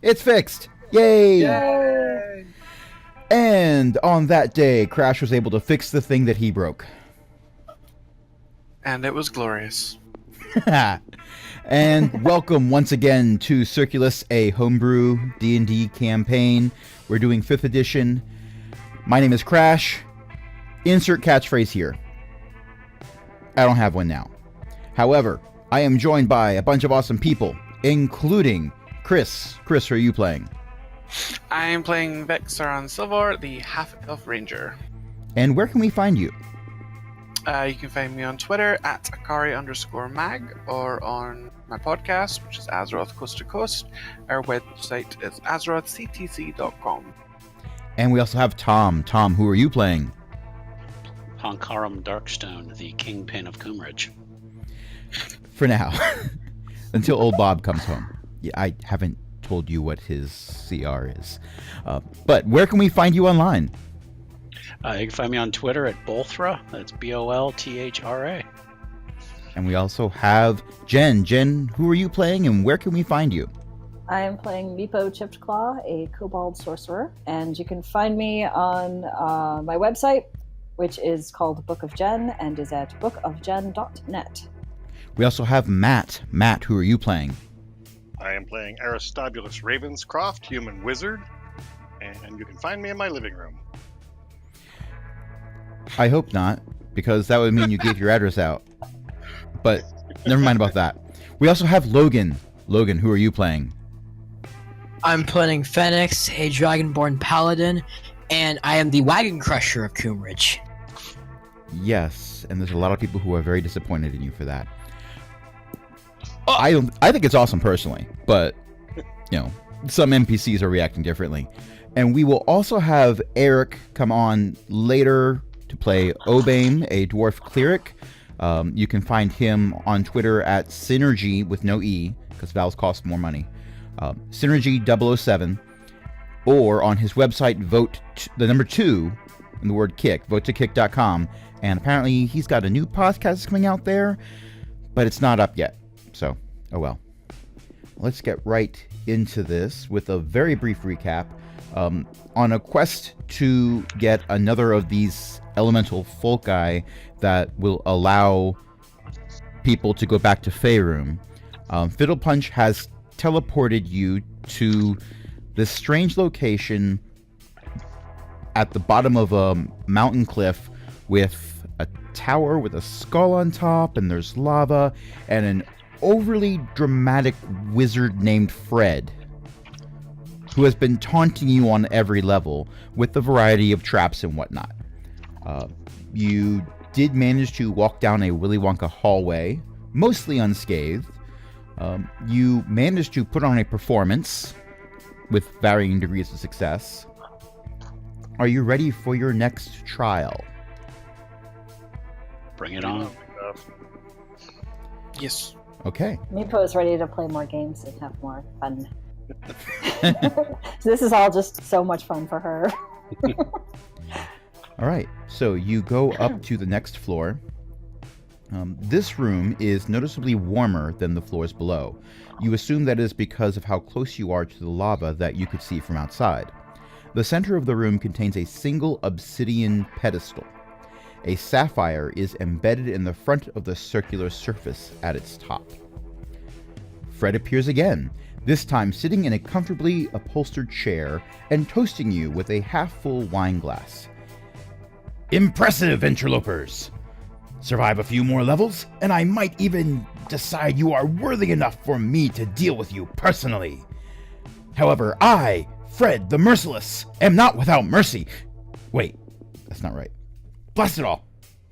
It's fixed! Yay! Yay! And on that day, Crash was able to fix the thing that he broke. And it was glorious. And welcome once again to Circulus, a homebrew D&D campaign. We're doing 5th edition. My name is Crash. Insert catchphrase here. I don't have one now. However, I am joined by a bunch of awesome people, including Chris. Chris, who are you playing? I am playing Vex'Sarin Silver, the half-elf ranger. And where can we find you? You can find me on Twitter at Akari_mag or on my podcast, which is Azeroth Coast to Coast. Our website is azerothctc.com. And we also have Tom. Tom, who are you playing? Panqarim Darkstone, the kingpin of Coomridge. For now. Until old Bob comes home. Yeah, I haven't told you what his CR is. But where can we find you online? You can find me on Twitter at Bolthra. That's Bolthra. And we also have Jen. Jen, who are you playing and where can we find you? I am playing Meepo Chippedclaw, a Kobold Sorcerer. And you can find me on my website, which is called Book of Jen and is at bookofjen.net. We also have Matt. Matt, who are you playing? I am playing Aristobulous Ravenscroft, human wizard, and you can find me in my living room. I hope not, because that would mean you gave your address out. But never mind about that. We also have Logan. Logan, who are you playing? I'm playing Fenix, a Dragonborn Paladin, and I am the Wagon Crusher of Coomridge. Yes, and there's a lot of people who are very disappointed in you for that. I think it's awesome personally, but you know, some NPCs are reacting differently. And we will also have Eric come on later to play Obaim, a Dwarf Cleric. You can find him on Twitter at Synergy with no E, because vowels cost more money. Synergy007, or on his website, the number 2 in the word kick, vote2kick.com. And apparently he's got a new podcast coming out there, but it's not up yet. So, oh well. Let's get right into this with a very brief recap. On a quest to get another of these elemental foci that will allow people to go back to Faerun, Fiddle Punch has teleported you to this strange location at the bottom of a mountain cliff with a tower with a skull on top, and there's lava, and an overly dramatic wizard named Fred, who has been taunting you on every level with a variety of traps and whatnot. You did manage to walk down a Willy Wonka hallway, mostly unscathed. You managed to put on a performance with varying degrees of success. Are you ready for your next trial? Bring it on. Yes. Okay. Meepo is ready to play more games and have more fun. So this is all just so much fun for her. All right. So you go up to the next floor. This room is noticeably warmer than the floors below. You assume that is because of how close you are to the lava that you could see from outside. The center of the room contains a single obsidian pedestal. A sapphire is embedded in the front of the circular surface at its top. Fred appears again, this time sitting in a comfortably upholstered chair and toasting you with a half-full wine glass. Impressive, interlopers! Survive a few more levels, and I might even decide you are worthy enough for me to deal with you personally. However, I, Fred the Merciless, am not without mercy. Wait, that's not right. Blast it all.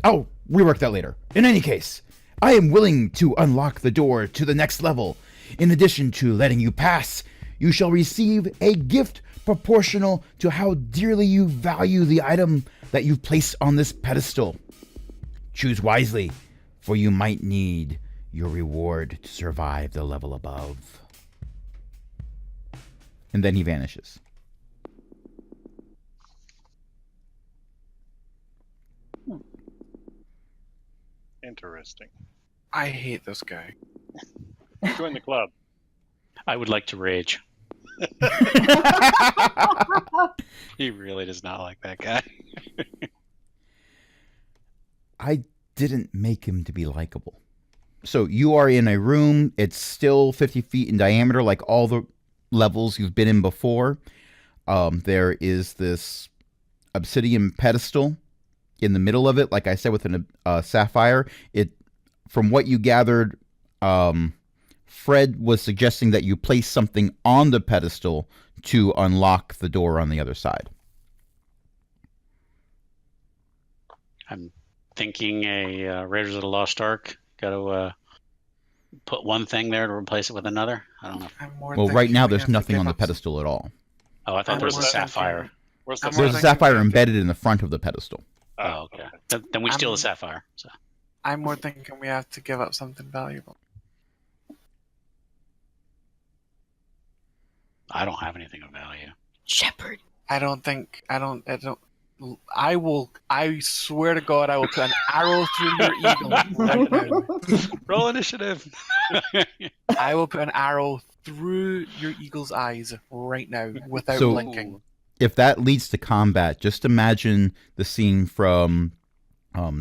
I'll rework that later. In any case, I am willing to unlock the door to the next level. In addition to letting you pass, you shall receive a gift proportional to how dearly you value the item that you've placed on this pedestal. Choose wisely, for you might need your reward to survive the level above. And then he vanishes. Interesting. I hate this guy. Join the club. I would like to rage. He really does not like that guy. I didn't make him to be likable. So you are in a room. It's still 50 feet in diameter, like all the levels you've been in before. There is this obsidian pedestal in the middle of it. Like I said, with a sapphire. From what you gathered, Fred was suggesting that you place something on the pedestal to unlock the door on the other side. I'm thinking a Raiders of the Lost Ark. Got to put one thing there to replace it with another. I don't know. Well, right now there's nothing on the pedestal at all. Oh, I thought there was a sapphire. There's a sapphire embedded in the front of the pedestal. Oh, okay. Then we steal the sapphire. So. I'm more thinking we have to give up something valuable. I don't have anything of value. Shepherd. I swear to God, I will put an arrow through your eagle right now. Roll initiative. I will put an arrow through your eagle's eyes right now without So- blinking. If that leads to combat, just imagine the scene from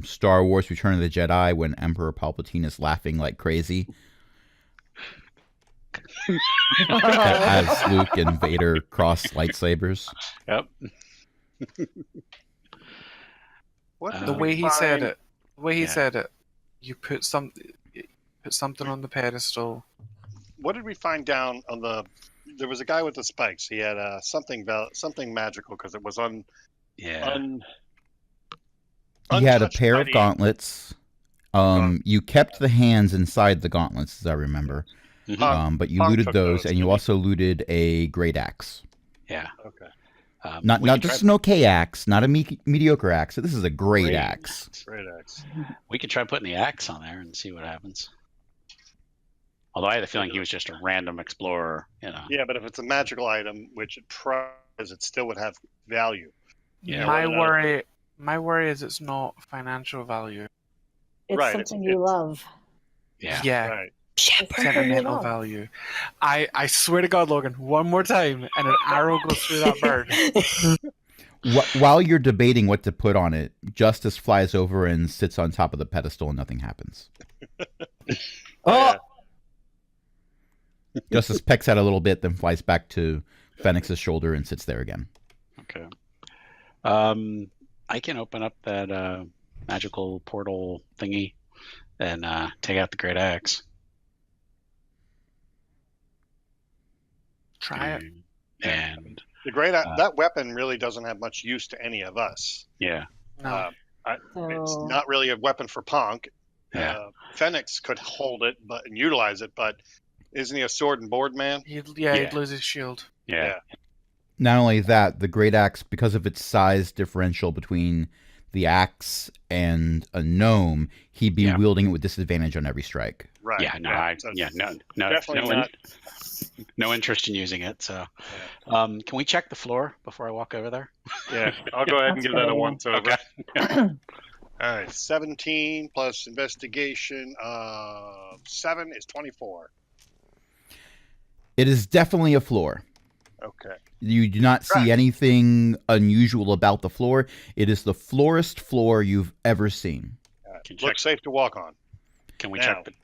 Star Wars Return of the Jedi when Emperor Palpatine is laughing like crazy as Luke and Vader cross lightsabers. Yep. What The way he said it, Yeah. you put something on the pedestal. What did we find down on the? There was a guy with the spikes. He had something magical because it was Yeah. He had a untouched pair by of the- gauntlets. You kept the hands inside the gauntlets, as I remember. Mhm. But you Punk looted took those, those, and you didn't he? also looted a great axe. Yeah. Okay. Not we could just try, an okay axe, not a mediocre axe. This is a great axe. Great axe. we could try putting the axe on there and see what happens. Although I had a feeling he was just a random explorer, you know. Yeah, but if it's a magical item, which it tries, it still would have value. Yeah. My worry is it's not financial value. It's Right, something it's- you love. Yeah. Right. Shepherd. Sentimental value. I swear to God, Logan, one more time, and an arrow goes through that bird. While you're debating what to put on it, Justice flies over and sits on top of the pedestal, and nothing happens. Oh, Justice pecks out a little bit, then flies back to Fenix's shoulder and sits there again. Okay. I can open up that magical portal thingy and take out the great axe. Try it. And The great that weapon really doesn't have much use to any of us. yeah. No. It's So not really a weapon for Punk. Yeah. Fenix could hold it, and utilize it, but isn't he a sword and board man? He'd Yeah. lose his shield. Yeah. Not only that, the great axe, because of its size differential between the axe and a gnome, he'd be Yeah. wielding it with disadvantage on every strike. Right. Yeah. So No, definitely not. no interest in using it. So, can we check the floor before I walk over there? Yeah, I'll go ahead and That's give that a better. once over. Okay. All right, 17 plus investigation of 7 is 24. It is definitely a floor. Okay. You do not see Right. anything unusual about the floor. It is the floorest floor you've ever seen. Can Looks safe to walk on. Can we Now. check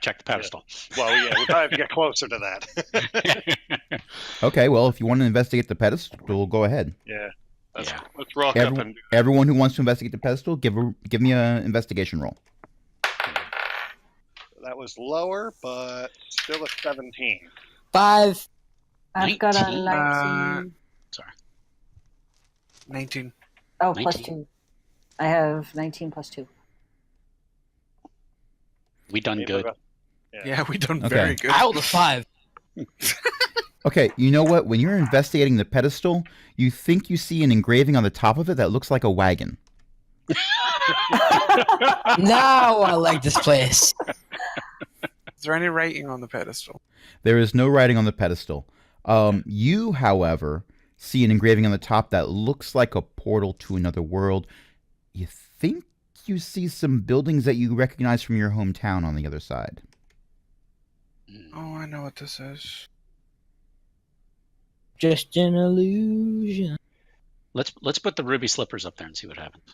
check the pedestal. Well, yeah, we probably have to get closer to that. Okay, well, if you want to investigate the pedestal, go ahead. Yeah. Let's Yeah. rock up and do Everyone who wants to investigate the pedestal, give me an investigation roll. that. Was lower, but still a 17. 5. I've got a 19. 19. Sorry. 19. Oh, plus 19. 2. I have 19 plus 2. We done Maybe good. we're- Yeah, we done Okay. very good. I rolled a 5. Okay, you know what? When you're investigating the pedestal, you think you see an engraving on the top of it that looks like a wagon. Now I like this place. Is there any writing on the pedestal? There is no writing on the pedestal. You, however, see an engraving on the top that looks like a portal to another world. You think you see some buildings that you recognize from your hometown on the other side. Oh, I know what this is. just an illusion. Let's put the ruby slippers up there and see what happens.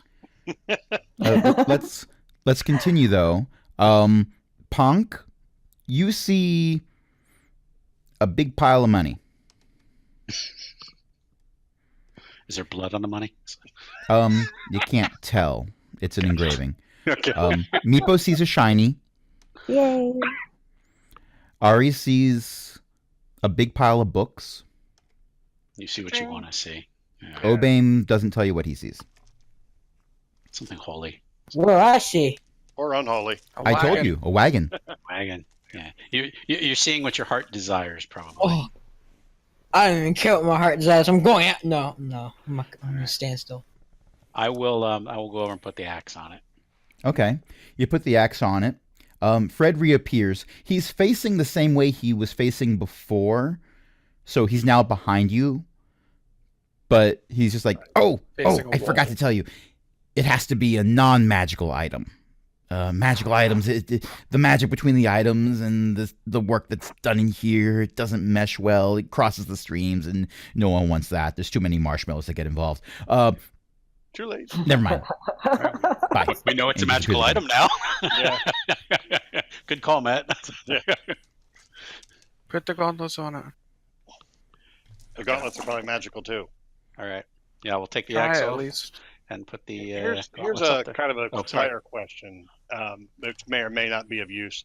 Let's continue though. Ponk, you see a big pile of money. Is there blood on the money? You can't tell. It's an engraving. Okay. Meepo sees a shiny. Yay! Ari sees a big pile of books. You see what you want to see. Yeah. Obaim doesn't tell you what he sees. Something holy. Where I see. Or unholy. A I told wagon. you, a wagon. Wagon. Yeah. You're seeing what your heart desires, probably. Oh, I don't even care what my heart desires. I'm going out. No. I'm gonna stand still. I will go over and put the axe on it. Okay. You put the axe on it. Fred reappears. He's facing the same way he was facing before. So he's now behind you. But he's just like, Facing a I forgot to tell you. It has to be a non-magical item. Magical items, the magic between the items and the work that's done in here, it doesn't mesh well. It crosses the streams, and no one wants that. There's too many marshmallows that get involved. Too late. Never mind. Bye. We know it's a And magical just item now. Yeah. Good call, Matt. Put the gauntlets on it. The gauntlets are probably magical too. All right. Yeah, we'll take the Try axe it, at off least. and put the Here's gauntlets a up there. kind of a Oh, sorry. fire question that may or may not be of use.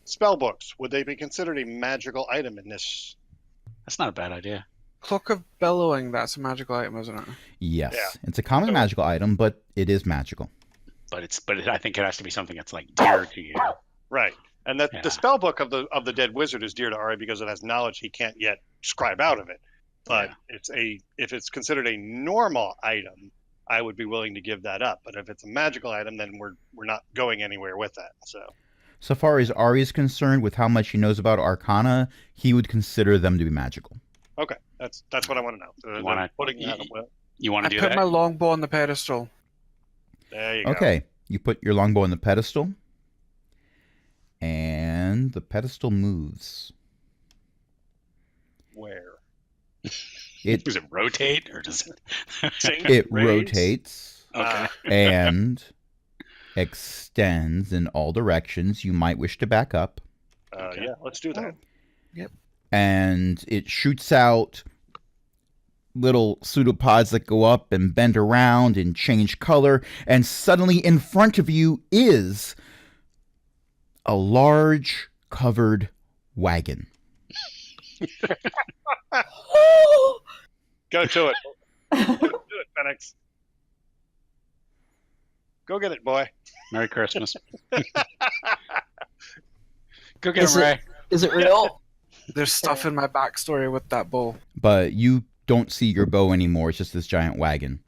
Spell books, would they be considered a magical item in this? That's not a bad idea. Cloak of Bellowing, that's a magical item, isn't it? Yes. Yeah. It's a common So- magical item, but it is magical. But I think it has to be something that's like dear to you. Right. And that Yeah. the spell book of the dead wizard is dear to Ari because it has knowledge he can't yet scribe out of it. But if it's considered a normal item, I would be willing to give that up. But if it's a magical item, then we're not going anywhere with that. So far as Ari is concerned, with how much he knows about Arcana, he would consider them to be magical. Okay, that's what I want to know. So You wanna- putting that You want I to do put that? my longbow on the pedestal. there you go. Okay. You put your longbow on the pedestal, and the pedestal moves. Where? Does it rotate or does it? Sink, It raise? rotates Okay. and extends in all directions. You might wish to back up. Okay. Yeah, let's do that. And it shoots out little pseudopods that go up and bend around and change color. And suddenly in front of you is a large covered wagon. Go to it. Go do it, Fenix. Go get it, boy. Merry Christmas. Go get Is him, it- Ray. Is it real? There's stuff in my backstory with that bow. But you don't see your bow anymore. It's just this giant wagon.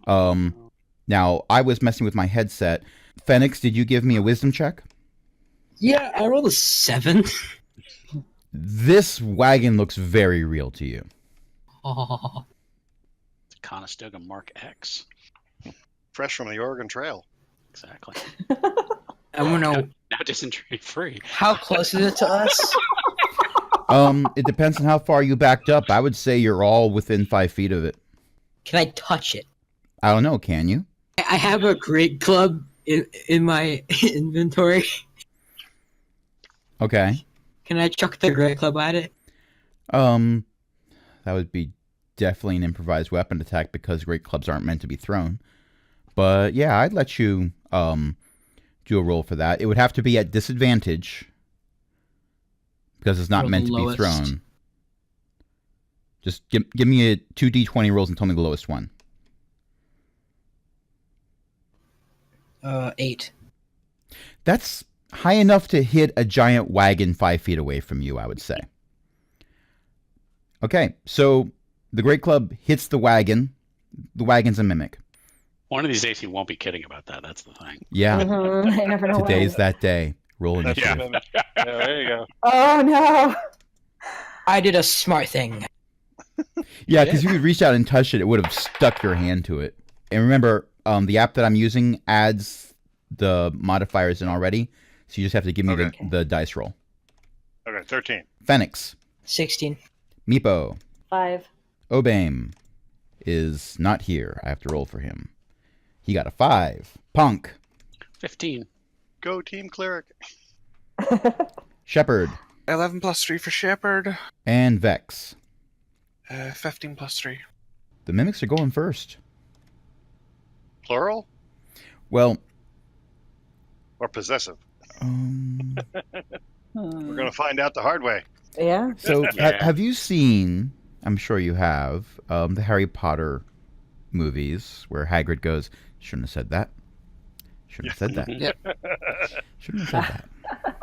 Now, I was messing with my headset. Fenix, did you give me a wisdom check? Yeah, I rolled a 7. This wagon looks very real to you. Oh, Conestoga Mark X. Fresh from the Oregon Trail. Exactly. I want to know, Now dysentery free. how close is it to us? It depends on how far you backed up. I would say you're all within 5 feet of it. Can I touch it? I don't know, can you? I have a great club in my inventory. Okay. Can I chuck the great club at it? That would be definitely an improvised weapon attack because great clubs aren't meant to be thrown. But yeah, I'd let you do a roll for that. It would have to be at disadvantage because it's not Roll meant the to be lowest. thrown. Just give me a 2d20 rolls and tell me the lowest one. 8. That's high enough to hit a giant wagon 5 feet away from you, I would say. Okay, so the Great Club hits the wagon. The wagon's a mimic. One of these days he won't be kidding about that. That's the thing. Yeah, Mhm, I never know. today's when. that day. Roll That's initiative. yeah, there you go. Oh no! I did a smart thing. Yeah, because if you reached out and touched it, it would have stuck your hand to it. And remember, the app that I'm using adds the modifiers in already, so you just have to give me Okay. the dice roll. Okay, 13. Fenix, 16. Meepo, 5. Obaim is not here. I have to roll for him. He got a 5. Punk. 15. Go Team Cleric. Shepherd. 11 plus 3 for Shepherd. And Vex. 15 plus 3. The mimics are going first. Plural Well, or possessive? Hmm. We're going to find out the hard way. Yeah. so Yeah. have you seen, I'm sure you have, the Harry Potter movies where Hagrid goes, shouldn't have said that. Shouldn't have said that. Yep. Shouldn't have said that.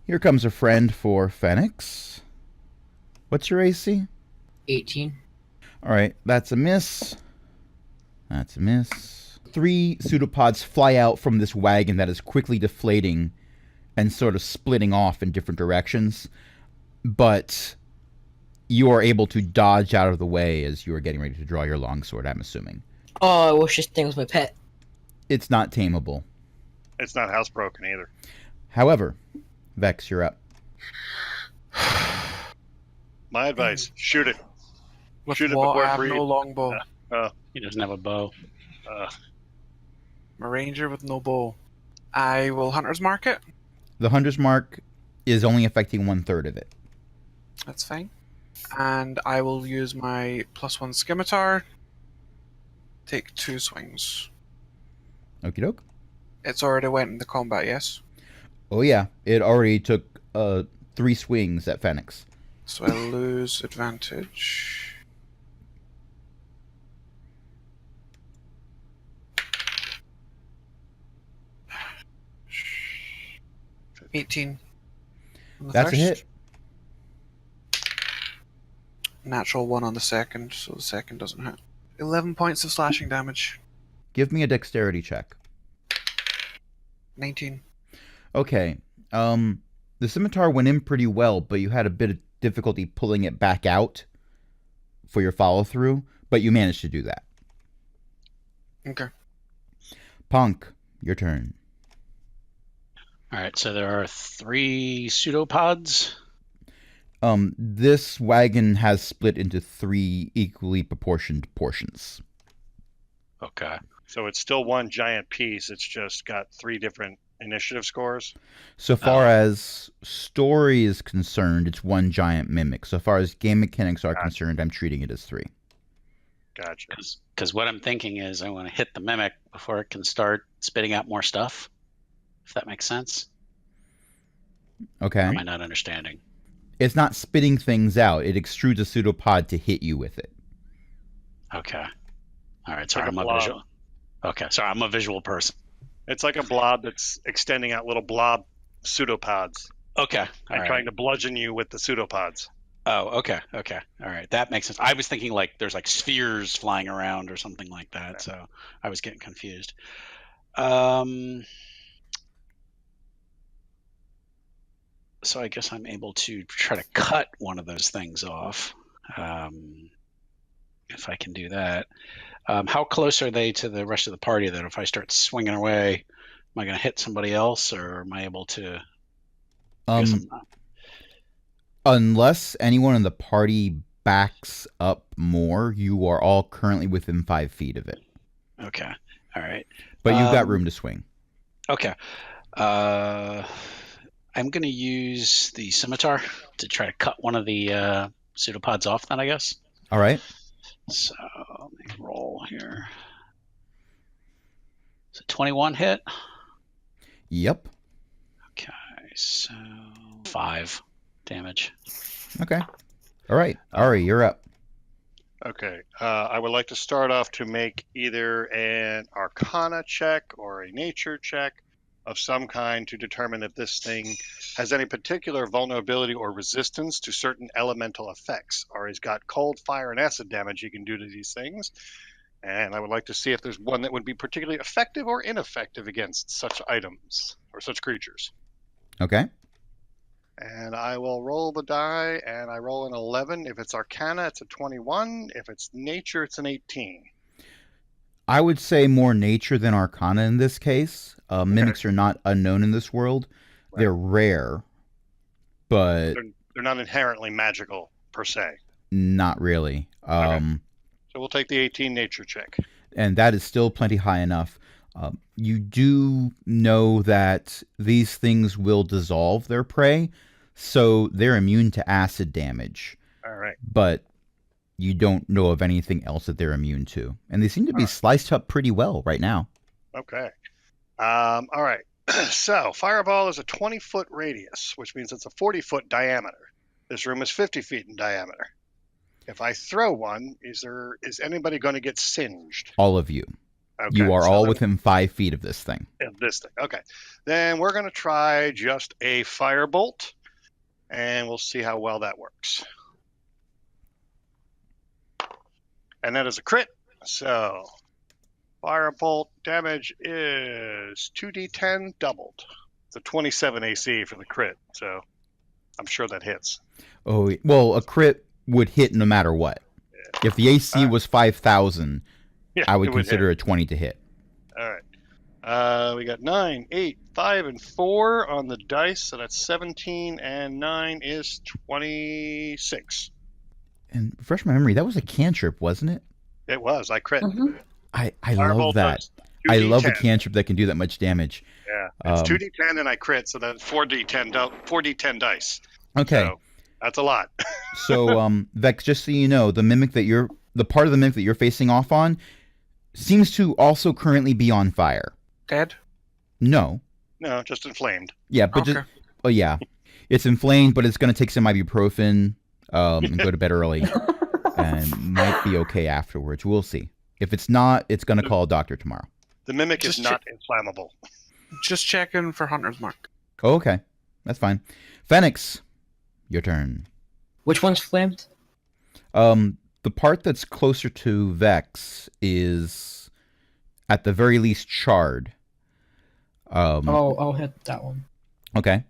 Here comes a friend for Fenix. What's your AC? 18. All right, that's a miss. That's a miss. 3 pseudopods fly out from this wagon that is quickly deflating and sort of splitting off in different directions. But you are able to dodge out of the way as you are getting ready to draw your longsword, I'm assuming. Oh, I wish this thing was my pet. It's not tameable. It's not housebroken either. However, Vex, you're up. My advice: shoot it. With Shoot it what? before I have it no breathes. longbow. He doesn't have a bow. I'm a ranger with no bow. I will hunter's mark it. The Hunter's Mark is only affecting 1/3 of it. That's fine. And I will use my +1 scimitar. Take 2 swings. Okie doke. It's already went into combat, yes? Oh yeah, it already took 3 swings at Fenix. So I lose advantage. $18. On the That's first. a hit. Natural 1 on the second, so the second doesn't hit. 11 points of slashing damage. Give me a dexterity check. 19. Okay. The scimitar went in pretty well, but you had a bit of difficulty pulling it back out for your follow through, but you managed to do that. Okay. Punk, your turn. All right, so there are 3 pseudopods. This wagon has split into 3 equally proportioned portions. Okay. So it's still one giant piece. It's just got 3 different initiative scores. So far as story is concerned, it's 1 giant mimic. So far as game mechanics are concerned, I'm treating it as 3. Gotcha. Because what I'm thinking is I want to hit the mimic before it can start spitting out more stuff. If that makes sense. Or Okay. am I not understanding? It's not spitting things out. It extrudes a pseudopod to hit you with it. Okay. All right, so Like a I'm a blob. visual. Okay, sorry, I'm a visual person. It's like a blob that's extending out little blob pseudopods Okay. All and right. trying to bludgeon you with the pseudopods. Oh, okay. Okay. All right. That makes sense. I was thinking like there's like spheres flying around or something like that. So I was getting confused. So I guess I'm able to try to cut one of those things off. If I can do that. How close are they to the rest of the party that if I start swinging away, am I going to hit somebody else or am I able to? I guess I'm not. Unless anyone in the party backs up more, you are all currently within 5 feet of it. Okay. All right. But you've got room to swing. Okay. I'm going to use the scimitar to try to cut one of the pseudopods off then, I guess. All right. So let me roll here. Is it 21 hit? Yep. Okay, so 5 damage. Okay. All right. Ari, you're up. Okay. I would like to start off to make either an Arcana check or a Nature check of some kind to determine if this thing has any particular vulnerability or resistance to certain elemental effects, or has got cold, fire, and acid damage you can do to these things. And I would like to see if there's one that would be particularly effective or ineffective against such items or such creatures. Okay. And I will roll the die, and I roll an 11. If it's Arcana, it's a 21. If it's Nature, it's an 18. I would say more nature than arcana in this case. Mimics are not unknown in this world. Right. They're rare, but They're not inherently magical, per se. not really. So we'll take the 18 nature check. And that is still plenty high enough. You do know that these things will dissolve their prey, so they're immune to acid damage. All right. But you don't know of anything else that they're immune to. And they seem to be sliced up pretty well right now. Okay. All right. So Fireball is a 20-foot radius, which means it's a 40-foot diameter. This room is 50 feet in diameter. If I throw one, is anybody going to get singed? All of you. Okay, You are so all then- within 5 feet of this thing. of this thing. Okay. Then we're going to try just a firebolt, and we'll see how well that works. And that is a crit. So firebolt damage is 2d10 doubled. It's a 27 AC for the crit, so I'm sure that hits. Oh, well, a crit would hit no matter what. If the AC was 5,000, Yeah, I would it consider hit. a 20 to hit. All right. We got 9, 8, 5, and 4 on the dice, so that's 17, and 9 is 26. And refresh my memory, that was a cantrip, wasn't it? It was. I crit. Mhm. I Firebolt love that. does I love a 2d10. cantrip that can do that much damage. Yeah, it's 2d10 and I crit, so that's 4d10 dice. Okay, So that's a lot. so Vex, just so you know, the part of the mimic that you're facing off on seems to also currently be on fire. Dead? No. No, just inflamed. Yeah, but Okay. yeah. It's inflamed, but it's going to take some ibuprofen and go to bed early. And might be okay afterwards. We'll see. If it's not, it's going to call a doctor tomorrow. The mimic is Just not inflammable. Just checking for Hunter's Mark. Oh, okay. That's fine. Fenix, your turn. Which one's flamed? The part that's closer to Vex is at the very least charred. I'll hit that one. Okay.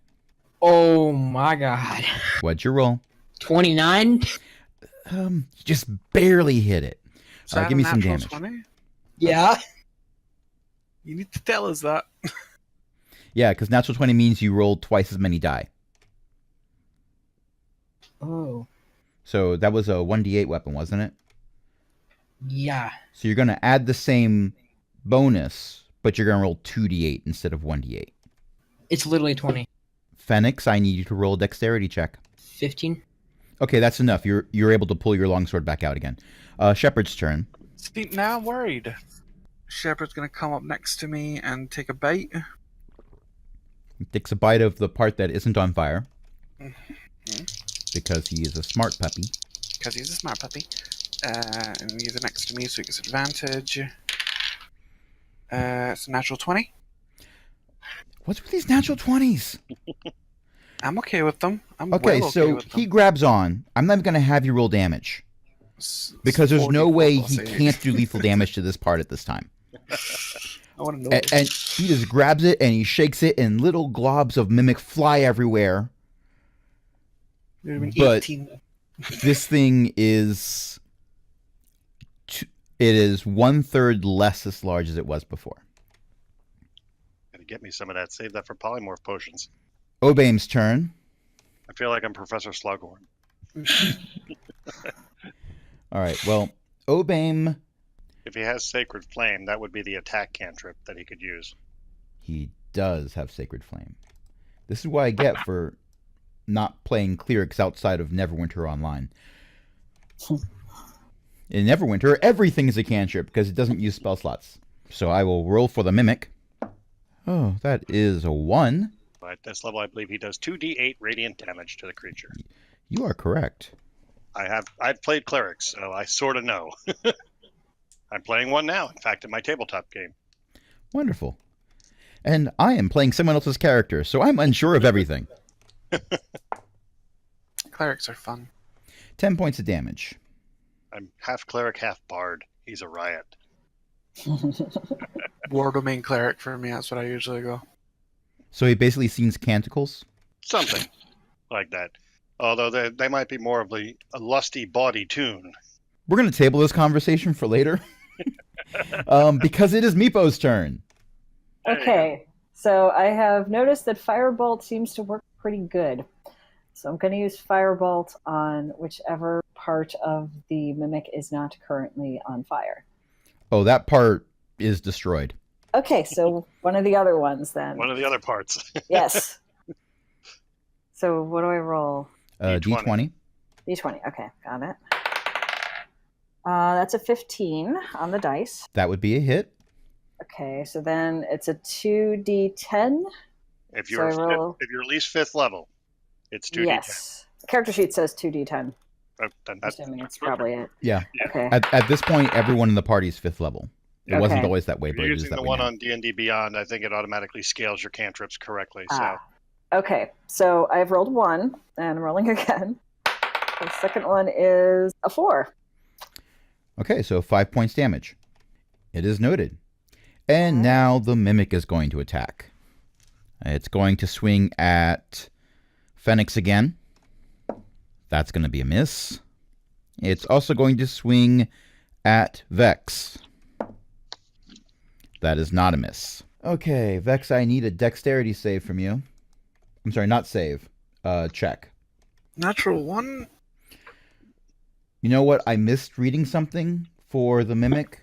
Oh my god. What'd you roll? 29? You just barely hit it. Is that give me a some natural damage. 20? Yeah. You need to tell us that. Yeah, because natural 20 means you rolled twice as many die. Oh. So that was a 1d8 weapon, wasn't it? Yeah. So you're going to add the same bonus, but you're going to roll 2d8 instead of 1d8. It's literally 20. Fenix, I need you to roll a dexterity check. 15? Okay, that's enough. You're able to pull your longsword back out again. Shepard's turn. See, now I'm worried. Shepard's gonna come up next to me and take a bite. He takes a bite of the part that isn't on fire. Mhm. Because he is a smart puppy. Because he's a smart puppy. And he's next to me, so he gets advantage. It's a natural 20. What's with these natural 20s? I'm okay with them. I'm Okay, well so with he them. grabs on. I'm not going to have you roll damage. Because there's no 44 way plus he 8. can't do lethal damage to this part at this time. I want to know. And he just grabs it and he shakes it and little globs of mimic fly everywhere. It would have been but- 18. This thing is... It is 1/3 less as large as it was before. Gotta get me some of that. Save that for polymorph potions. Obaim's turn. I feel like I'm Professor Slughorn. All right, well, Obaim... If he has Sacred Flame, that would be the attack cantrip that he could use. He does have Sacred Flame. This is what I get for not playing clerics outside of Neverwinter Online. In Neverwinter, everything is a cantrip because it doesn't use spell slots. So I will roll for the Mimic. Oh, that is a 1. But at this level, I believe he does 2d8 radiant damage to the creature. You are correct. I've played clerics, so I sort of know. I'm playing one now, in fact, in my tabletop game. Wonderful. And I am playing someone else's character, so I'm unsure of everything. Clerics are fun. 10 points of damage. I'm half cleric, half bard. He's a riot. War domain cleric for me, that's what I usually go. So he basically sings canticles. Something like that. Although they might be more of a lusty bawdy tune. We're going to table this conversation for later. Because it is Meepo's turn. Okay, so I have noticed that Firebolt seems to work pretty good. So I'm going to use Firebolt on whichever part of the Mimic is not currently on fire. Oh, that part is destroyed. Okay, so one of the other ones then. One of the other parts. Yes. So what do I roll? D20. D20. Okay, got it. That's a 15 on the dice. That would be a hit. Okay, so then it's a 2d10. If you're So I roll- if you're at least 5th level, it's 2d10. Yes. The character sheet says 2d10. Then I'm that's assuming it's perfect. probably it. Yeah. Okay. At this point, everyone in the party is 5th level. It wasn't Okay. always that way, If but you're it is using that the way one now. on D&D Beyond, I think it automatically scales your cantrips correctly. So Okay, so I've rolled 1, and I'm rolling again. The second one is a 4. Okay, so 5 points damage. It is noted. And now the Mimic is going to attack. It's going to swing at Fenix again. That's going to be a miss. It's also going to swing at Vex. That is not a miss. Okay, Vex, I need a dexterity save from you. I'm sorry, not save. Check. Natural 1. You know what? I missed reading something for the Mimic.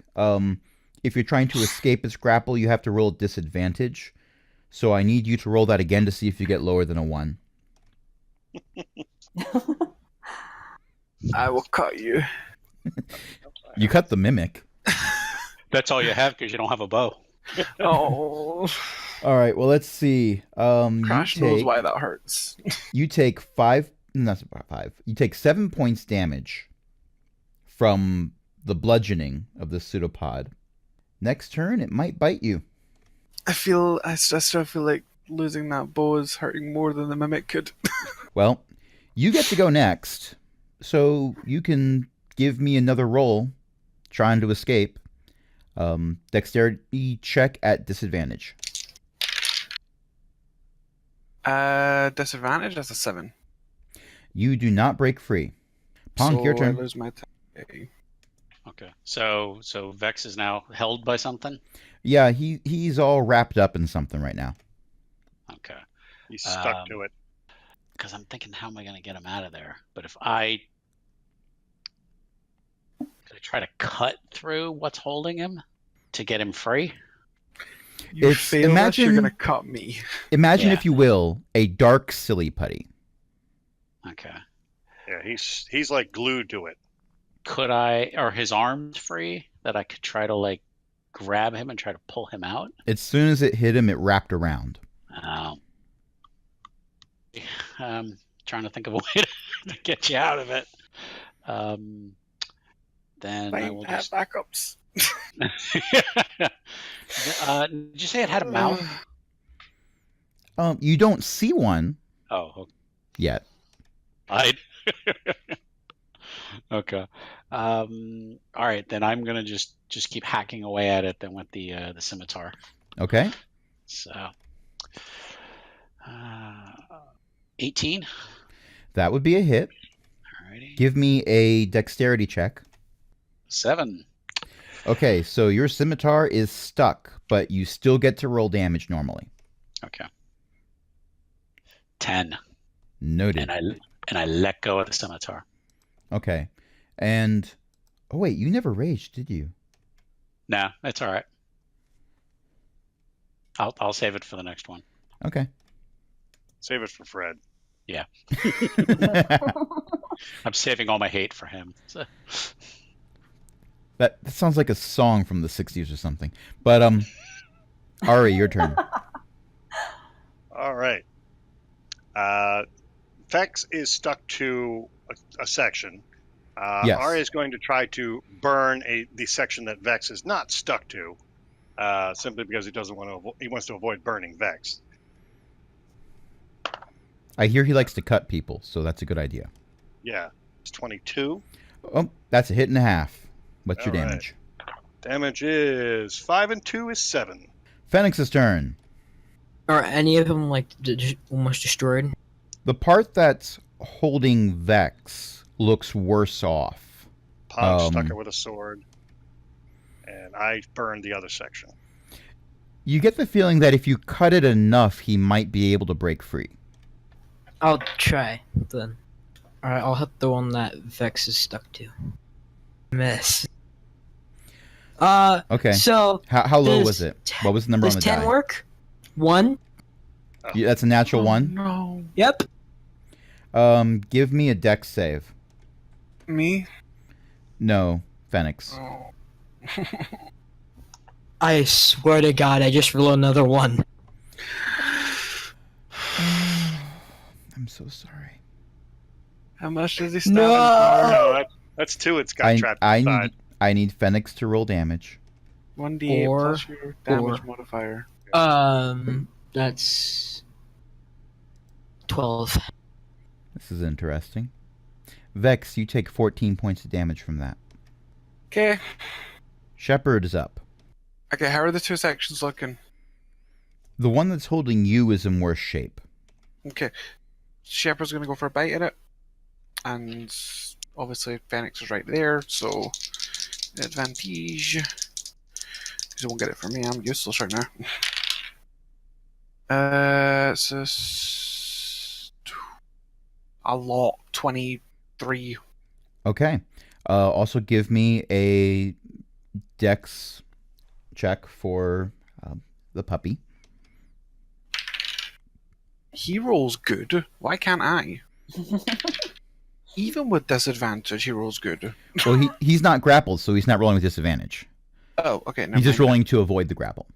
If you're trying to escape its grapple, you have to roll disadvantage. So I need you to roll that again to see if you get lower than a 1. I will cut you. You cut the Mimic. That's all you have because you don't have a bow. Oh, All right, well, let's see. Crash you knows take, why that hurts. you take 5. Not 5. You take 7 points damage from the bludgeoning of the pseudopod. Next turn, it might bite you. I still feel like losing that bow is hurting more than the mimic could. Well, you get to go next, so you can give me another roll trying to escape. Dexterity check at disadvantage. Disadvantage. That's a 7. You do not break free. Ponk, your I turn. lose my attack. Okay. So Vex is now held by something? Yeah, he's all wrapped up in something right now. Okay. he's stuck to it. Because I'm thinking, how am I going to get him out of there? But if I... Could I try to cut through what's holding him to get him free? You It's- fail this, imagine- you're gonna cut me. Imagine, Yeah. if you will, a dark silly putty. Okay. Yeah, he's like glued to it. Could I... Are his arms free? That I could try to, like, grab him and try to pull him out? As soon as it hit him, it wrapped around. Oh. Trying to think of a way to get you out of it. Then I will just... backups. Did you say it had a mouth? You don't see one Oh, okay. yet. Okay. All right, then I'm gonna just keep hacking away at it. Then with the scimitar. Okay. So, 18. That would be a hit. Alrighty. Give me a dexterity check. 7. Okay, so your scimitar is stuck, but you still get to roll damage normally. Okay. 10. Noted. And I let go of the scimitar. Okay. And oh wait, you never raged, did you? No, that's all right. I'll save it for the next one. Okay. Save it for Fred. Yeah. I'm saving all my hate for him. So. That sounds like a song from the 60s or something. But Ari, your turn. All right. Vex is stuck to a section. Yes. Ari is going to try to burn the section that Vex is not stuck to, simply because he doesn't want to. He wants to avoid burning Vex. I hear he likes to cut people, so that's a good idea. Yeah, it's 22. Oh, that's a hit and a half. What's your All right. damage? Damage is 5 and 2 is 7. Fenix's turn. Are any of them like almost destroyed? The part that's holding Vex looks worse off. Pog stuck it with a sword, and I burned the other section. You get the feeling that if you cut it enough, he might be able to break free. I'll try then. Alright, I'll hit the one that Vex is stuck to. Miss. Okay. So How low does was it? What was the number on does the 10 die? work? 1? Yeah, that's a natural one. No. Yep. Give me a dex save. Me? No, Fenix. Oh. I swear to God, I just rolled another 1. I'm so sorry. How much does he stab? No! No, that's 2. It's got trapped inside. I need Fenix to roll damage. 1d8 Or- plus your damage or- modifier. That's 12. This is interesting. Vex, you take 14 points of damage from that. Okay. Shepherd is up. Okay, how are the 2 sections looking? The one that's holding you is in worse shape. Okay. Shepherd's gonna go for a bite at it. And obviously Fenix is right there, so advantage. Because he won't get it from me, I'm useless right now. It's a lot. 23. Okay. Also give me a dex check for the puppy. He rolls good. Why can't I? Even with disadvantage, he rolls good. Well, he's not grappled, so he's not rolling with disadvantage. Oh, okay. He's just mind. rolling to avoid the grapple.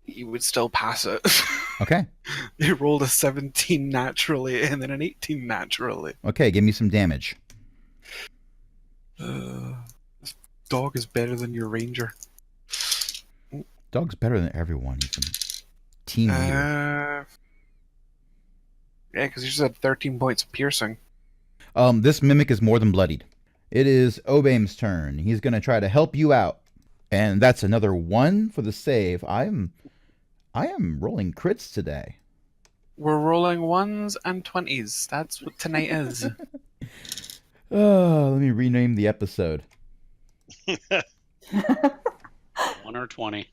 He would still pass it. Okay. He rolled a 17 naturally and then an 18 naturally. Okay, give me some damage. This dog is better than your ranger. Dog's better than everyone. He's a team leader. Yeah, because you just had 13 points of piercing. This mimic is more than bloodied. It is Obaim's turn. He's going to try to help you out. And that's another 1 for the save. I am rolling crits today. We're rolling 1s and 20s. That's what tonight is. Oh, let me rename the episode. 1 or 20.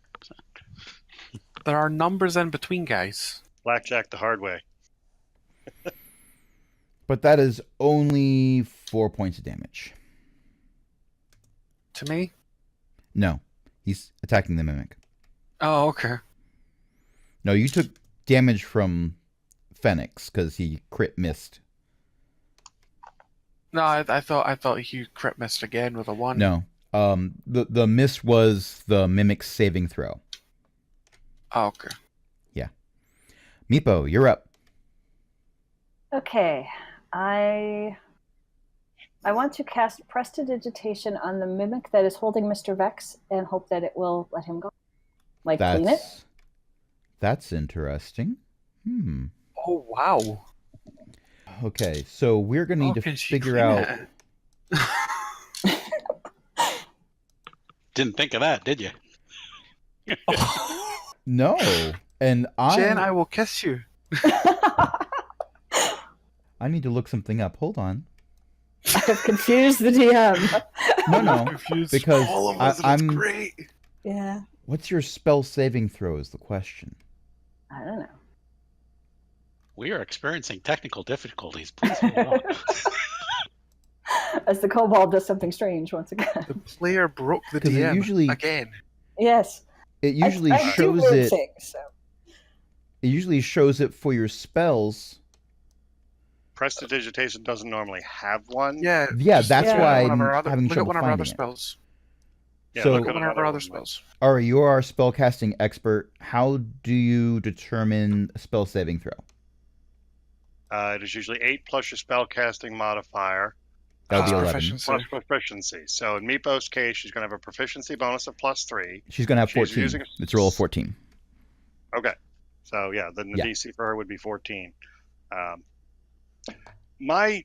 There are numbers in between, guys. Blackjack the hard way. But that is only 4 points of damage. To me? No, he's attacking the mimic. Oh, okay. No, you took damage from Fenix because he crit missed. No, I thought he crit missed again with a 1. No, the miss was the mimic's saving throw. Oh, okay. Meepo, you're up. Okay, I want to cast Prestidigitation on the mimic that is holding Mr. Vex and hope that it will let him go. Like, clean it? That's interesting. Oh, wow. Okay, so we're going to need to figure out... Didn't think of that, did you? No, and Jen, I will kiss you. I need to look something up. Hold on. I have confused the DM. No, because all of us, I'm... great. Yeah, What's your spell saving throw is the question. I don't know. We are experiencing technical difficulties. Please hold on. As the Kobold does something strange once again. The player broke the 'Cause it DM usually- again. Yes. It usually I do shows weird it. things, so. It usually shows it for your spells. Prestidigitation doesn't normally have one. Yeah. Yeah, just that's look at why one of I'm our other- having look at trouble one of our other finding it. spells. Yeah, So- look Look at at one of our other one. spells. Ari, you're our spellcasting expert. How do you determine a spell saving throw? It is usually 8 plus your spellcasting modifier That would be Plus 11. proficiency. plus proficiency. So in Meepo's case, she's going to have a proficiency bonus of +3. She's going to have She's 14. using- It's a roll of 14. Okay. So yeah, then the Yeah. DC for her would be 14. My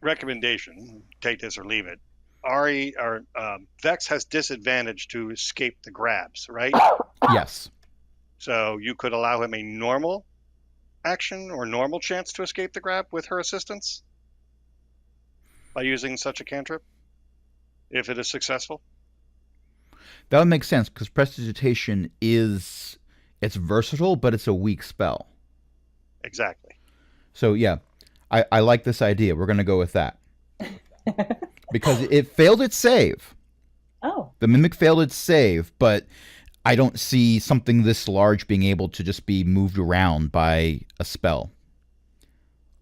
recommendation, take this or leave it. Ari or Vex has disadvantage to escape the grabs, right? Yes. So you could allow him a normal action or normal chance to escape the grab with her assistance by using such a cantrip, if it is successful. That would make sense because Prestidigitation it's versatile, but it's a weak spell. Exactly. So yeah, I like this idea. We're gonna go with that because it failed its save. Oh. The mimic failed its save, but I don't see something this large being able to just be moved around by a spell.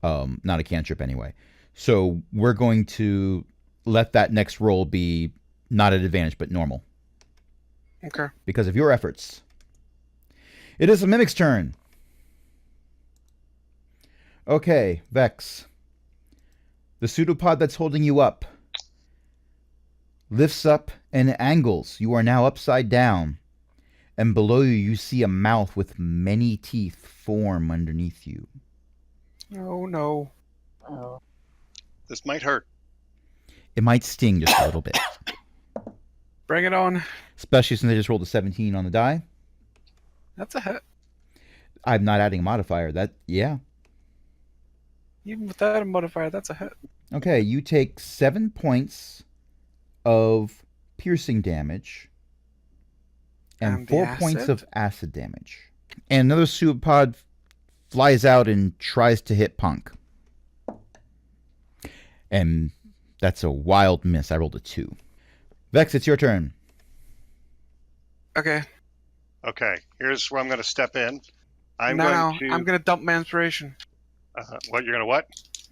Not a cantrip anyway. So we're going to let that next roll be not at advantage, but normal. Okay. Because of your efforts. It is the mimic's turn. Okay, Vex. The pseudopod that's holding you up lifts up and angles. You are now upside down. And below you, you see a mouth with many teeth form underneath you. Oh, no. Oh. This might hurt. It might sting just a little bit. Bring it on. Especially since I just rolled a 17 on the die. That's a hit. I'm not adding a modifier. Yeah. Even without a modifier, that's a hit. Okay, you take 7 points of piercing damage and the 4 points acid? of acid damage. And another pseudopod flies out and tries to hit Punk. And that's a wild miss. I rolled a 2. Vex, it's your turn. Okay. Okay, here's where I'm going to step in. I'm I'm going going to dump my inspiration. What, you're going to what?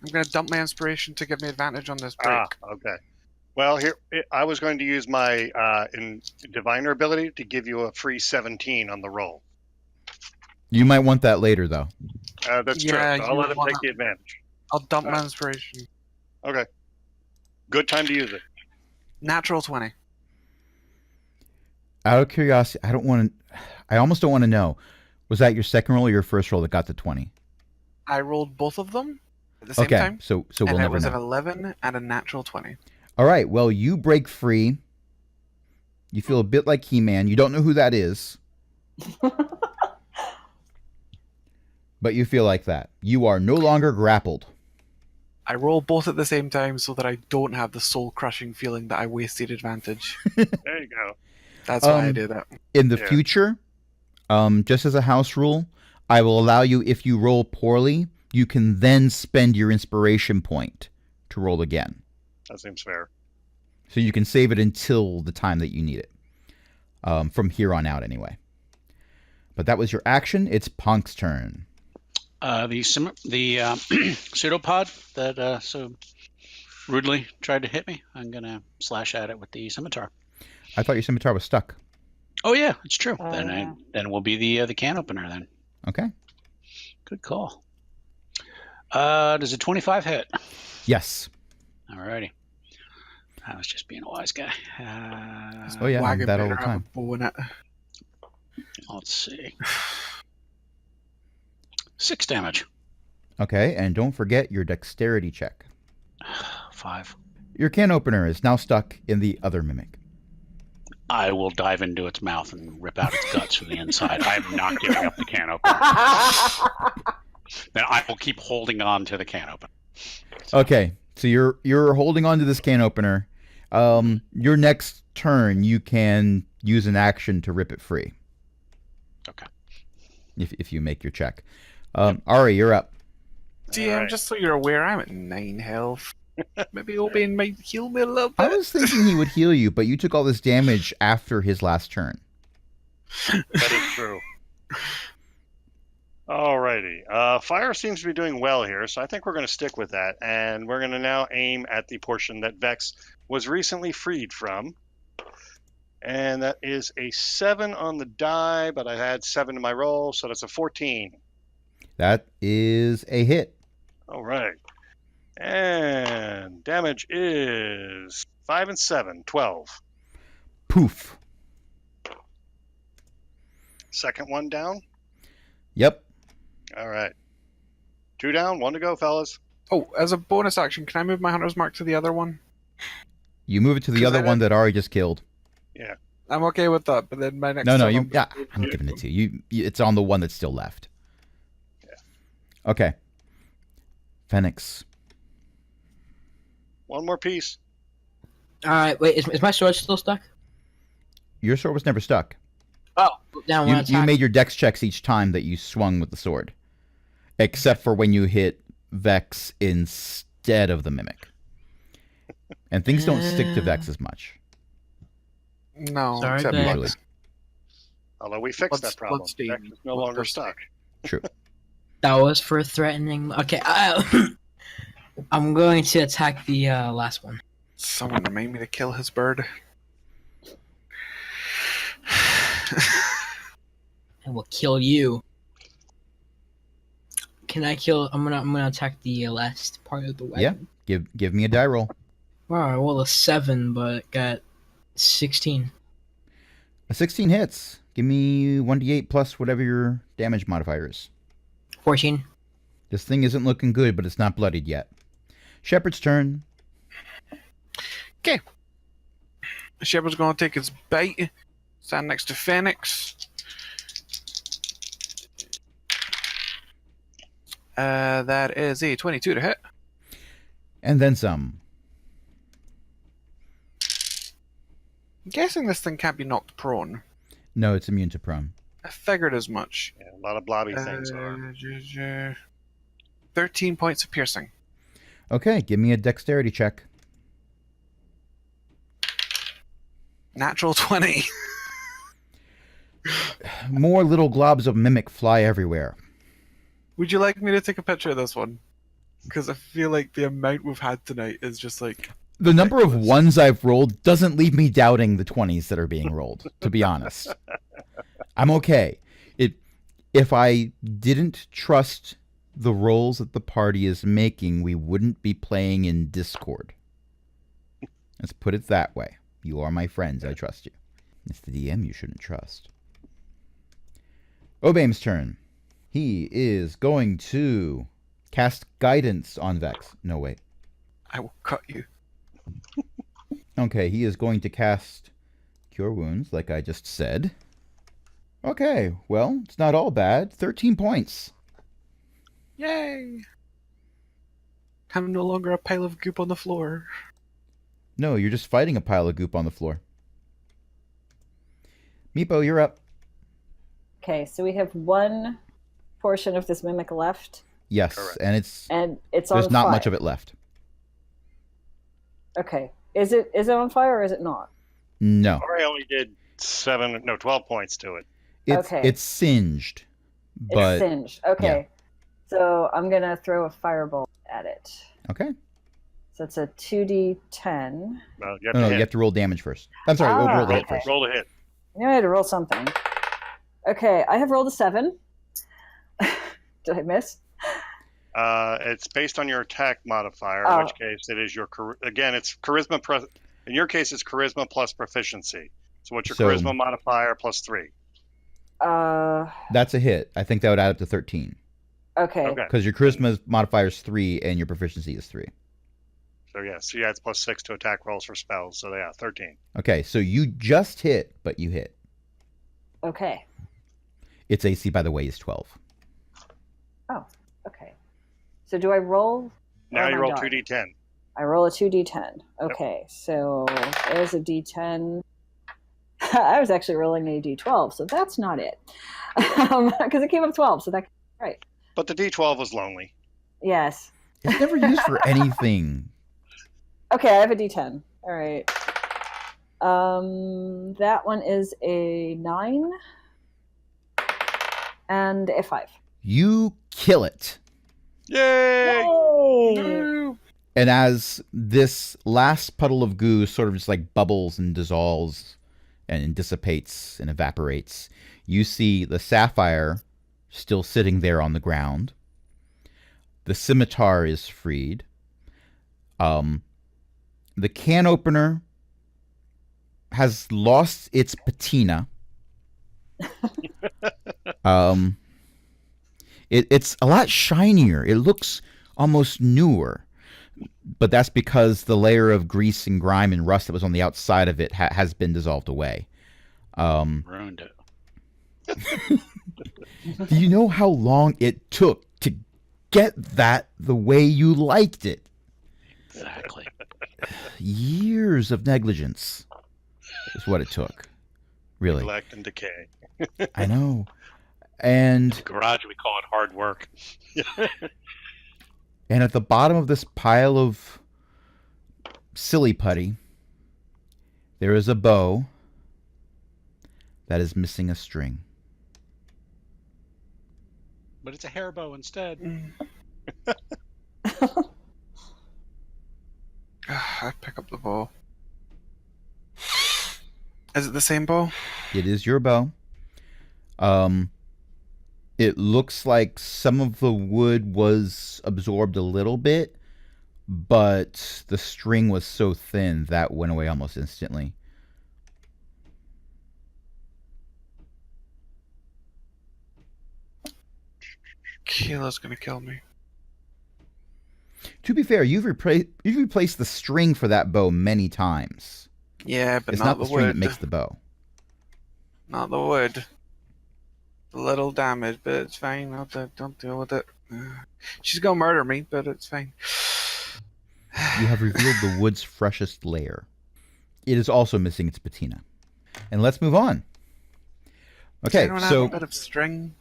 I'm going to dump my inspiration to give me advantage on this break. Okay. Well, here I was going to use my diviner ability to give you a free 17 on the roll. You might want that later, though. That's true. Yeah, So I'll you let him wanna- take the advantage. I'll dump my inspiration. Okay. Good time to use it. Natural 20. Out of curiosity, I almost don't want to know. Was that your second roll or your first roll that got the 20? I rolled both of them at the same Okay, time. so we'll and it never was know. an 11 and a natural 20. All right, well, you break free. You feel a bit like He-Man. You don't know who that is, but you feel like that. You are no longer grappled. I roll both at the same time so that I don't have the soul-crushing feeling that I wasted advantage. There you go. That's why I did that. In the Yeah. future, just as a house rule, I will allow you, if you roll poorly, you can then spend your inspiration point to roll again. That seems fair. So you can save it until the time that you need it. From here on out, anyway. But that was your action. It's Punk's turn. The pseudopod that so rudely tried to hit me, I'm going to slash at it with the scimitar. I thought your scimitar was stuck. Oh, yeah, it's true. Oh, Then yeah. then we'll be the can opener then. Okay. Good call. Does a 25 hit? Yes. Alrighty. I was just being a wise guy. Oh, yeah, I'm Wagon that all the better have time. a bow in it. Let's see. 6 damage. Okay, and don't forget your dexterity check. 5. Your can opener is now stuck in the other mimic. I will dive into its mouth and rip out its guts from the inside. I'm not giving up the can opener. Then I will keep holding on to the can opener. Okay, so you're holding on to this can opener. Your next turn, you can use an action to rip it free. Okay. If you make your check. Ari, you're up. DM, Alright. just so you're aware, I'm at 9 health. Maybe Obaim might heal me a little I bit. was thinking he would heal you, but you took all this damage after his last turn. That is true. Alrighty. Fire seems to be doing well here, so I think we're going to stick with that. And we're going to now aim at the portion that Vex was recently freed from. And that is a 7 on the die, but I had 7 in my roll, so that's a 14. That is a hit. All right. And damage is 5 and 7, 12. Poof. Second one down. Yep. All right. 2 down, 1 to go, fellas. Oh, as a bonus action, can I move my Hunter's Mark to the other one? You move it to the 'Cause other I one didn't- that Ari just killed. I'm okay with that, but then my next No, turn you. I'll- Yeah, I'm giving it to you. It's on the one that's still left. Yeah. Okay. Fenix. One more piece. Alright, wait, is my sword still stuck? Your sword was never stuck. Oh, down one You attack. made your dex checks each time that you swung with the sword, except for when you hit Vex instead of the Mimic. And things don't stick to Vex as much. No, Sorry, except Vex. Usually. Although we fixed that problem. Bloodstain. Vex is no longer stuck. True. That was for threatening. Okay, I'm going to attack the last one. Someone remind me to kill his bird. I will kill you. Can I kill? I'm gonna attack the last part of the weapon. Yeah. Give me a die roll. Wow, I rolled a 7, but got 16. A 16 hits. Give me 1d8 plus whatever your damage modifier is. 14. This thing isn't looking good, but it's not bloodied yet. Shepherd's turn. Okay. The shepherd's going to take his bite. Stand next to Fenix. That is a 22 to hit. And then some. I'm guessing this thing can't be knocked prone. No, it's immune to prone. I figured as much. Yeah, a lot of blobby things are. 13 points of piercing. Okay, give me a dexterity check. Natural 20. More little globs of mimic fly everywhere. Would you like me to take a picture of this one? Because I feel like the amount we've had tonight is just like... The number of ones I've rolled doesn't leave me doubting the 20s that are being rolled, to be honest. I'm okay. If I didn't trust the rolls that the party is making, we wouldn't be playing in Discord. Let's put it that way. You are my friends. I trust you. It's the DM you shouldn't trust. Obaim's turn. He is going to cast Guidance on Vex. No, wait. I will cut you. Okay, he is going to cast Cure Wounds, like I just said. Okay, well, it's not all bad. 13 points. Yay! I'm no longer a pile of goop on the floor. No, you're just fighting a pile of goop on the floor. Meepo, you're up. Okay, so we have one portion of this mimic left, Yes, Correct. and it's it's on there's not fire. much of it left. Okay, is it on fire or is it not? No, Or I only did 12 points to it. it's Okay. singed, but It's singed. Okay, so I'm gonna throw a firebolt at it. okay. So it's a 2d10. Well, you have No, to you hit. have to roll damage first. I'm sorry, roll the hit okay. first. Roll the hit. I knew I had to roll something. Okay, I have rolled a 7. Did I miss? It's based on your attack modifier, Oh. in which case it is your again. It's charisma. In your case, it's charisma plus proficiency. So what's your So- charisma modifier plus 3? That's a hit. I think that would add up to 13 Okay. Okay. because your charisma modifier is 3 and your proficiency is 3. So yeah, so yeah, it's plus 6 to attack rolls for spells. So yeah, 13. Okay, so you just hit, but you hit. Okay. Its AC, by the way, is 12. Okay. So do I roll? Now or you am I roll done? 2d10. I roll a 2d10. Okay, so there's a d10. I was actually rolling a d12, so that's not it. Because it came up 12, so that right. But the d12 was lonely. Yes. It's never used for anything. Okay, I have a d10. All right. That one is a 9 and a 5. You kill it. Yay! Yay! And as this last puddle of goo sort of just like bubbles and dissolves and dissipates and evaporates, you see the sapphire still sitting there on the ground. The scimitar is freed. The can opener has lost its patina. It's a lot shinier. It looks almost newer. But that's because the layer of grease and grime and rust that was on the outside of it has been dissolved away. Ruined it. Do you know how long it took to get that the way you liked it? Exactly. Years of negligence is what it took. Really. Neglect and decay. I know. And Garage, we call it hard work. And at the bottom of this pile of silly putty, there is a bow that is missing a string. But it's a hair bow instead. I pick up the bow. Is it the same bow? It is your bow. It looks like some of the wood was absorbed a little bit, but the string was so thin that went away almost instantly. Kayla's gonna kill me. To be fair, you've replaced the string for that bow many times. Yeah, but It's not the the string wood. that makes the bow. Not the wood. A little damage, but it's fine. Don't deal with it. She's gonna murder me, but it's fine. You have revealed the wood's freshest layer. It is also missing its patina. And let's move on. Okay, Does anyone have a bit of string?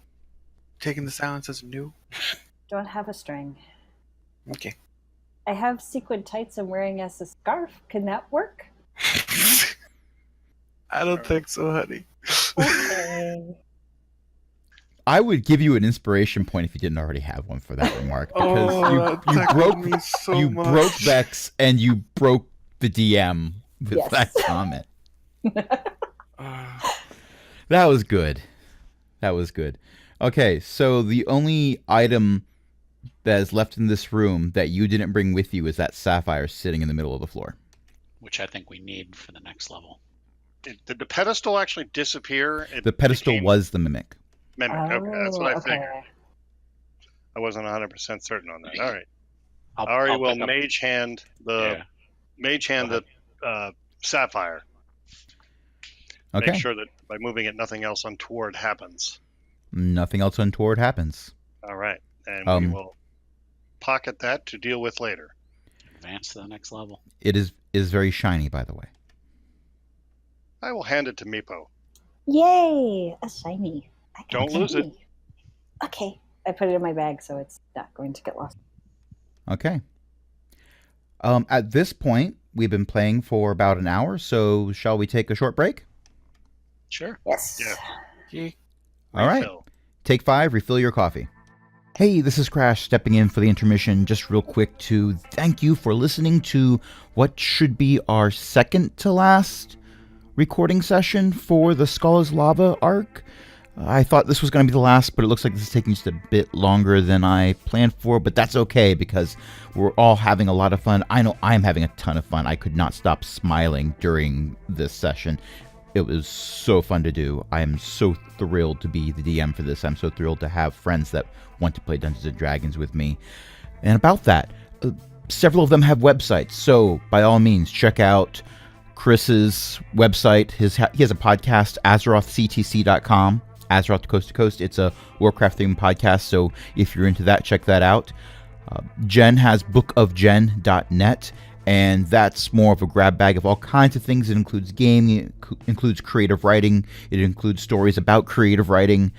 Taking the silence as new. Don't have a string. Okay. I have sequin tights I'm wearing as a scarf. Can that work? I don't think so, honey. Okay. I would give you an inspiration point if you didn't already have one for that remark, because you broke Vex and you broke the DM with Yes. that comment. That was good. That was good. Okay, so the only item that is left in this room that you didn't bring with you is that sapphire sitting in the middle of the floor. Which I think we need for the next level. Did the pedestal actually disappear? The pedestal became was the mimic. mimic. Okay, that's what I okay. figured. I wasn't 100% certain on that. All right. I'll Ari will pick up- mage hand the sapphire. Okay. Make sure that by moving it, nothing else untoward happens. Nothing else untoward happens. All right, and we will pocket that to deal with later. Advance to the next level. It is very shiny, by the way. I will hand it to Meepo. Yay! A shiny. I got Don't a lose it. shiny. Okay. I put it in my bag so it's not going to get lost. Okay. At this point, we've been playing for about an hour, so shall we take a short break? Sure. Yes. Yeah. All right. Refill. Take 5, refill your coffee. Hey, this is Crash stepping in for the intermission just real quick to thank you for listening to what should be our second to last recording session for the Skull's Lava arc. I thought this was going to be the last, but it looks like this is taking just a bit longer than I planned for, but that's okay because we're all having a lot of fun. I know I'm having a ton of fun. I could not stop smiling during this session. It was so fun to do. I am so thrilled to be the DM for this. I'm so thrilled to have friends that want to play Dungeons & Dragons with me. And about that, several of them have websites, so by all means, check out Chris's website. He has a podcast, AzerothCTC.com, Azeroth Coast to Coast. It's a Warcraft-themed podcast, so if you're into that, check that out. Jen has bookofjen.net, and that's more of a grab bag of all kinds of things. It includes gaming, it includes creative writing, it includes stories about creative writing,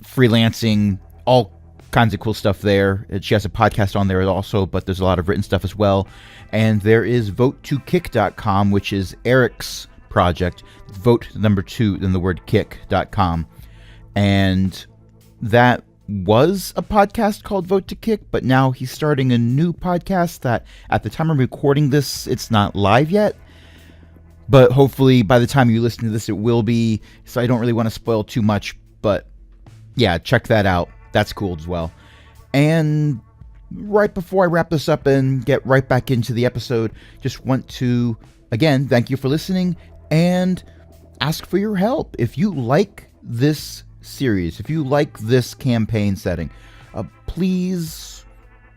freelancing, all kinds of cool stuff there. She has a podcast on there also, but there's a lot of written stuff as well. And there is vote2kick.com, which is Eric's project. Vote number 2, then the word kick.com. And that was a podcast called Vote to Kick, but now he's starting a new podcast that at the time of recording this, it's not live yet. But hopefully by the time you listen to this, it will be. So I don't really want to spoil too much, but yeah, check that out. That's cool as well. And right before I wrap this up and get right back into the episode, just want to, again, thank you for listening and ask for your help. If you like this series, if you like this campaign setting, please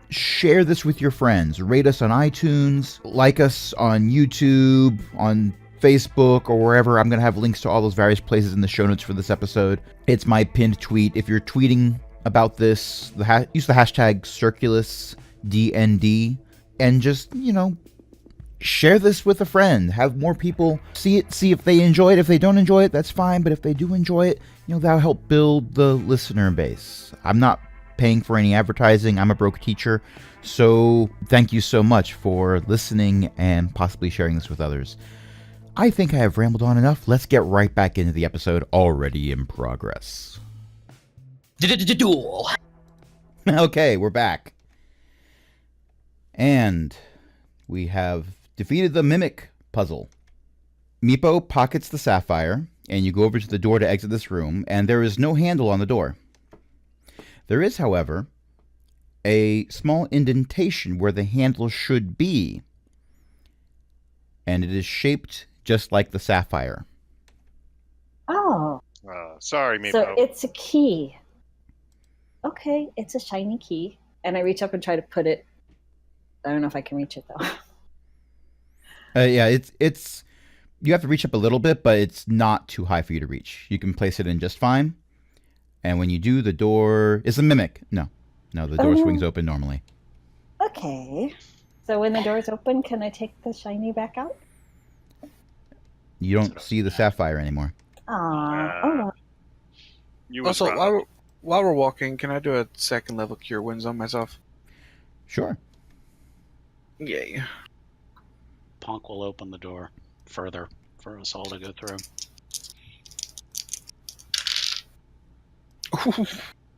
share this with your friends. Rate us on iTunes, like us on YouTube, on Facebook, or wherever. I'm going to have links to all those various places in the show notes for this episode. It's my pinned tweet. If you're tweeting about this, use the hashtag CirculusDND, and just, share this with a friend. Have more people see it, see if they enjoy it. If they don't enjoy it, that's fine, but if they do enjoy it, that'll help build the listener base. I'm not paying for any advertising. I'm a broke teacher. So thank you so much for listening and possibly sharing this with others. I think I have rambled on enough. Let's get right back into the episode already in progress. Duel. Okay, we're back. And we have defeated the Mimic puzzle. Meepo pockets the sapphire, and you go over to the door to exit this room, and there is no handle on the door. There is, however, a small indentation where the handle should be, and it is shaped just like the sapphire. Oh, Sorry, Meepo. so it's a key. Okay, it's a shiny key. And I reach up and try to put it. I don't know if I can reach it, though. Yeah, it's you have to reach up a little bit, but it's not too high for you to reach. You can place it in just fine. And when you do, the door is a mimic. No, the door swings open normally. Okay. So when the door's open, can I take the shiny back out? You don't see the sapphire anymore. Oh. You was Also, wrong. while we're walking, can I do a second level cure wounds on myself? Sure. Yay. Ponk will open the door further for us all to go through.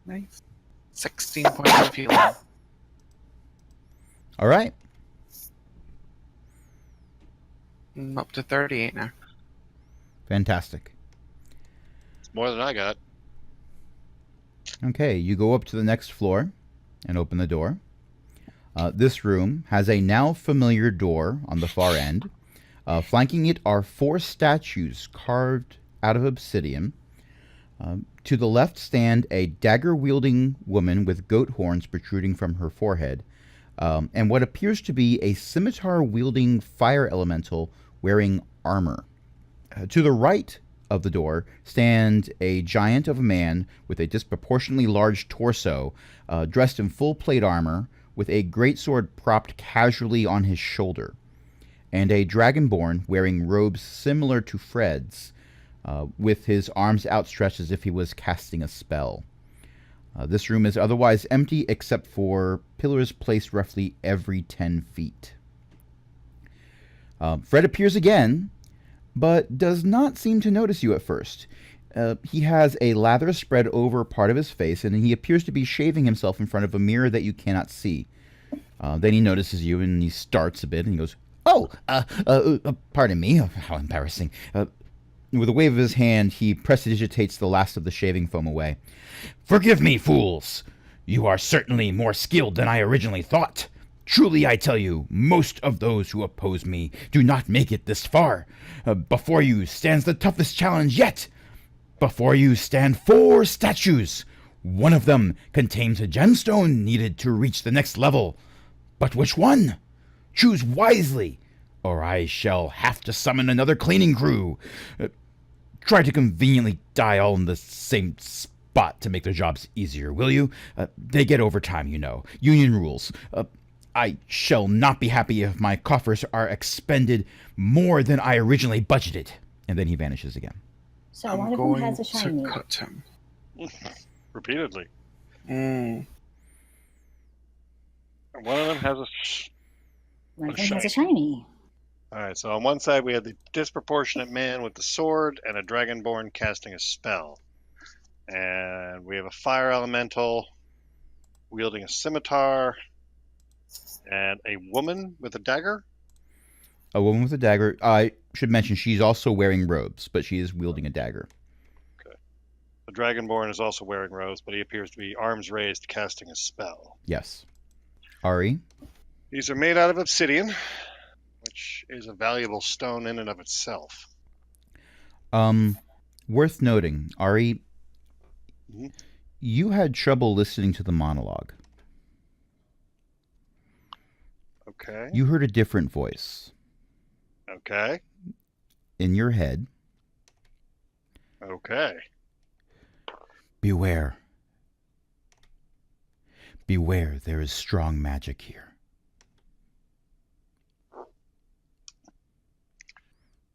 Nice. 16 points of healing. All right. I'm up to 38 now. Fantastic. It's more than I got. Okay, you go up to the next floor and open the door. This room has a now familiar door on the far end. Flanking it are 4 statues carved out of obsidian. To the left stand a dagger-wielding woman with goat horns protruding from her forehead, and what appears to be a scimitar-wielding fire elemental wearing armor. To the right of the door stand a giant of a man with a disproportionately large torso, dressed in full plate armor, with a greatsword propped casually on his shoulder, and a dragonborn wearing robes similar to Fred's, with his arms outstretched as if he was casting a spell. This room is otherwise empty except for pillars placed roughly every 10 feet. Fred appears again, but does not seem to notice you at first. He has a lather spread over part of his face, and he appears to be shaving himself in front of a mirror that you cannot see. Then he notices you, and he starts a bit, and he goes, pardon me, how embarrassing. With a wave of his hand, he prestidigitates the last of the shaving foam away. Forgive me, fools! You are certainly more skilled than I originally thought. Truly, I tell you, most of those who oppose me do not make it this far. Before you stands the toughest challenge yet. Before you stand 4 statues. One of them contains a gemstone needed to reach the next level. But which one? Choose wisely, or I shall have to summon another cleaning crew. Try to conveniently die all in the same spot to make their jobs easier, will you? They get overtime, you know. Union rules. I shall not be happy if my coffers are expended more than I originally budgeted. And then he vanishes again. So I'm one of them going has a shiny. to cut him. Repeatedly. Mm. And one of them has a... One of a them has a shiny. shiny. All right, so on one side we have the disproportionate man with the sword and a dragonborn casting a spell. And we have a fire elemental wielding a scimitar and a woman with a dagger. A woman with a dagger. I should mention she's also wearing robes, but she is wielding a dagger. The dragonborn is also wearing robes, but he appears to be arms raised casting a spell. Yes. Ari? These are made out of obsidian, which is a valuable stone in and of itself. Worth noting, Ari, Mhm. you had trouble listening to the monologue. Okay. You heard a different voice Okay. in your head. Okay. Beware. Beware, there is strong magic here.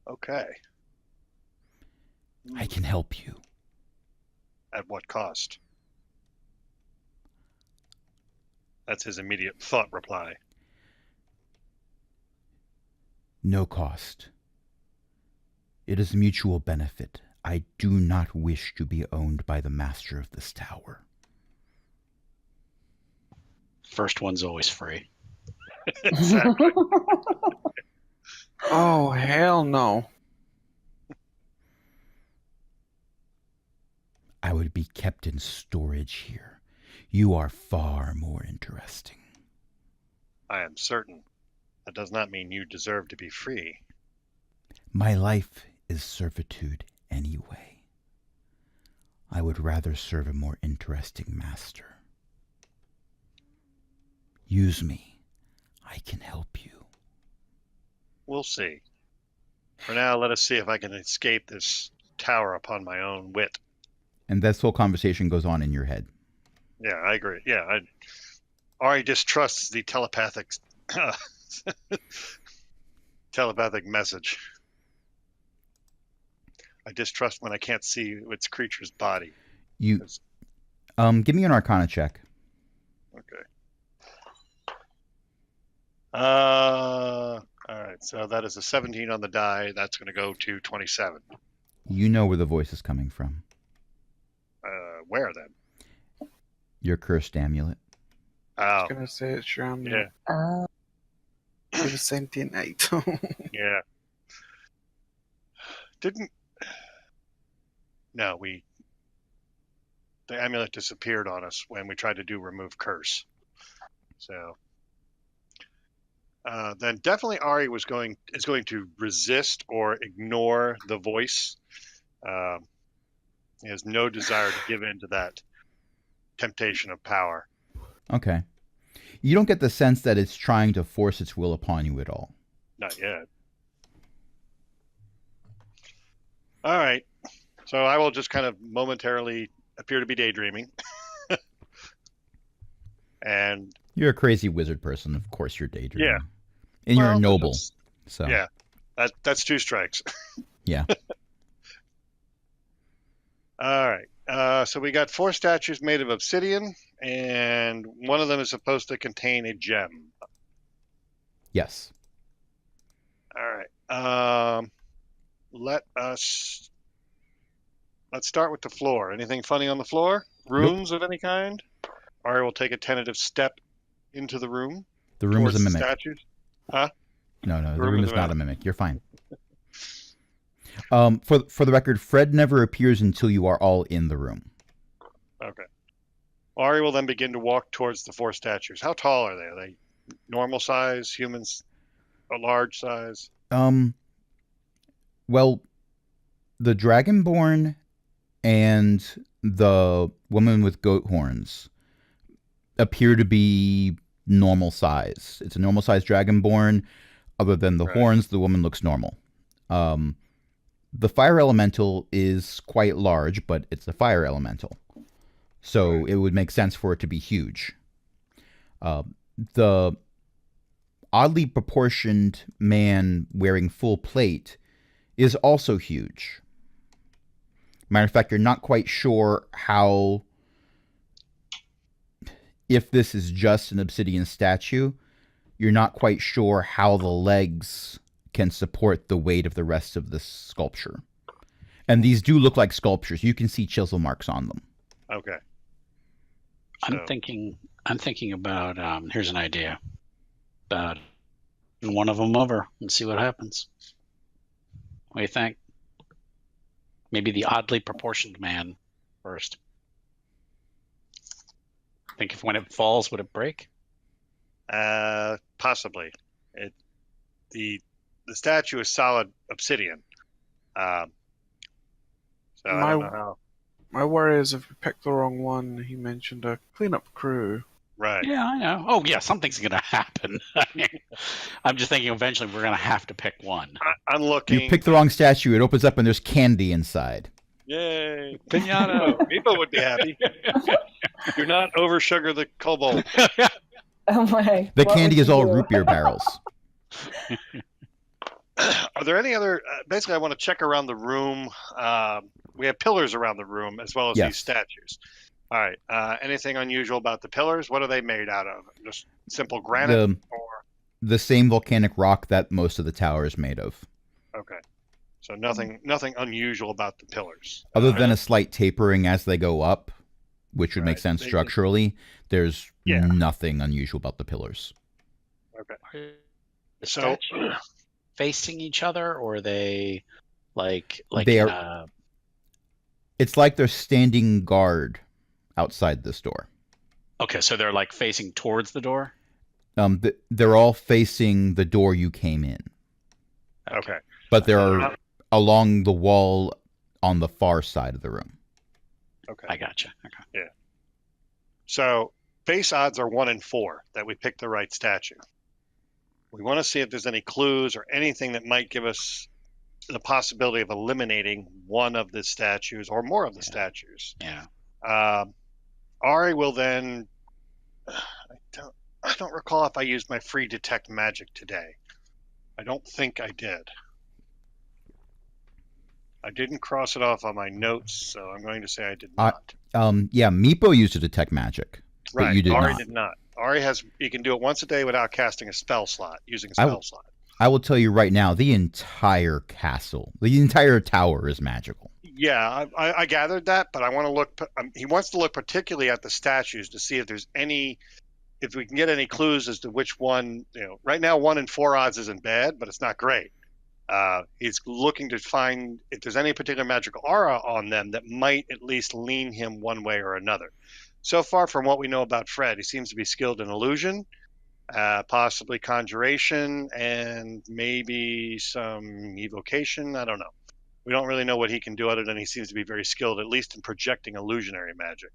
Okay. I can help you. At what cost? That's his immediate thought reply. No cost. It is mutual benefit. I do not wish to be owned by the master of this tower. First one's always free. Exactly. Oh, hell no. I would be kept in storage here. You are far more interesting. I am certain. That does not mean you deserve to be free. My life is servitude anyway. I would rather serve a more interesting master. Use me. I can help you. We'll see. For now, let us see if I can escape this tower upon my own wit. And this whole conversation goes on in your head. Yeah, I agree. Yeah, Ari distrusts the telepathic message. I distrust when I can't see its creature's body. You, give me an Arcana check. Okay. All right. So that is a 17 on the die. That's going to go to 27. You know where the voice is coming from. Where then? Your cursed amulet. Oh, I was gonna say it's your amulet. yeah, It was sentient item. yeah. The amulet disappeared on us when we tried to do remove curse. So then definitely Ari is going to resist or ignore the voice. He has no desire to give in to that temptation of power. Okay. You don't get the sense that it's trying to force its will upon you at all. Not yet. All right. So I will just kind of momentarily appear to be daydreaming. And You're a crazy wizard person. Of course you're daydreaming. Yeah. And you're well, a noble. that's- So Yeah. That's 2 strikes. Yeah. All right. So we got 4 statues made of obsidian, and one of them is supposed to contain a gem. Yes. All right. Let's start with the floor. Anything funny on the floor? Runes of any kind? Ari will take a tentative step into the room. The room is towards a the mimic. statues. Huh? No, the room room is is a not a mimic. You're fine. For the record, Fred never appears until you are all in the room. Okay. Ari will then begin to walk towards the 4 statues. How tall are they? Are they normal size, humans, a large size? Well, the Dragonborn and the woman with goat horns appear to be normal size. It's a normal size Dragonborn. Other than the Right. horns, the woman looks normal. The fire elemental is quite large, but it's a fire elemental. So Right. it would make sense for it to be huge. The oddly proportioned man wearing full plate is also huge. Matter of fact, you're not quite sure if this is just an obsidian statue, you're not quite sure how the legs can support the weight of the rest of the sculpture. And these do look like sculptures. You can see chisel marks on them. Okay. I'm So- thinking about here's an idea. About one of them over and see what happens. What do you think? Maybe the oddly proportioned man first. Think if when it falls, would it break? Possibly. The statue is solid obsidian. So I don't know how. My worry is if we pick the wrong one, he mentioned a cleanup crew. Right. Yeah, I know. Oh, yeah, something's going to happen. I'm just thinking eventually we're going to have to pick one. I'm looking. You pick the wrong statue, it opens up and there's candy inside. Yay! Pinata. Meepo would be happy. Do not over sugar the kobold. Oh my! The what candy would is you all do? root beer barrels. Are there any other? Basically, I want to check around the room. We have pillars around the room as well as Yes. these statues. All right. Anything unusual about the pillars? What are they made out of? Just simple granite? The same volcanic rock that most of the tower is made of. Okay. So nothing unusual about the pillars. Other than a slight tapering as they go up, which would make sense structurally, there's nothing unusual about the pillars. Okay. The So statues facing each other, or are they like They in are- It's like they're standing guard outside this door. Okay, so they're like facing towards the door? They're all facing the door you came in, okay. but they're along the wall on the far side of the room. Okay. I gotcha. Okay. So base odds are 1 in 4 that we pick the right statue. We want to see if there's any clues or anything that might give us the possibility of eliminating one of the statues or more of the statues. Yeah. Ari will then. I don't recall if I used my free detect magic today. I don't think I did. I didn't cross it off on my notes, so I'm going to say I did not. Yeah, Meepo used to detect magic, but you did Ari not. did not. Ari you can do it once a day without casting a spell slot, using a spell slot. I will tell you right now, the entire castle, the entire tower is magical. Yeah, I gathered that, but I want to look. He wants to look particularly at the statues to see if there's any, if we can get any clues as to which one. Right now 1 in 4 odds isn't bad, but it's not great. He's looking to find if there's any particular magical aura on them that might at least lean him one way or another. So far, from what we know about Fred, he seems to be skilled in illusion, possibly conjuration, and maybe some evocation. I don't know. We don't really know what he can do other than he seems to be very skilled, at least in projecting illusionary magic.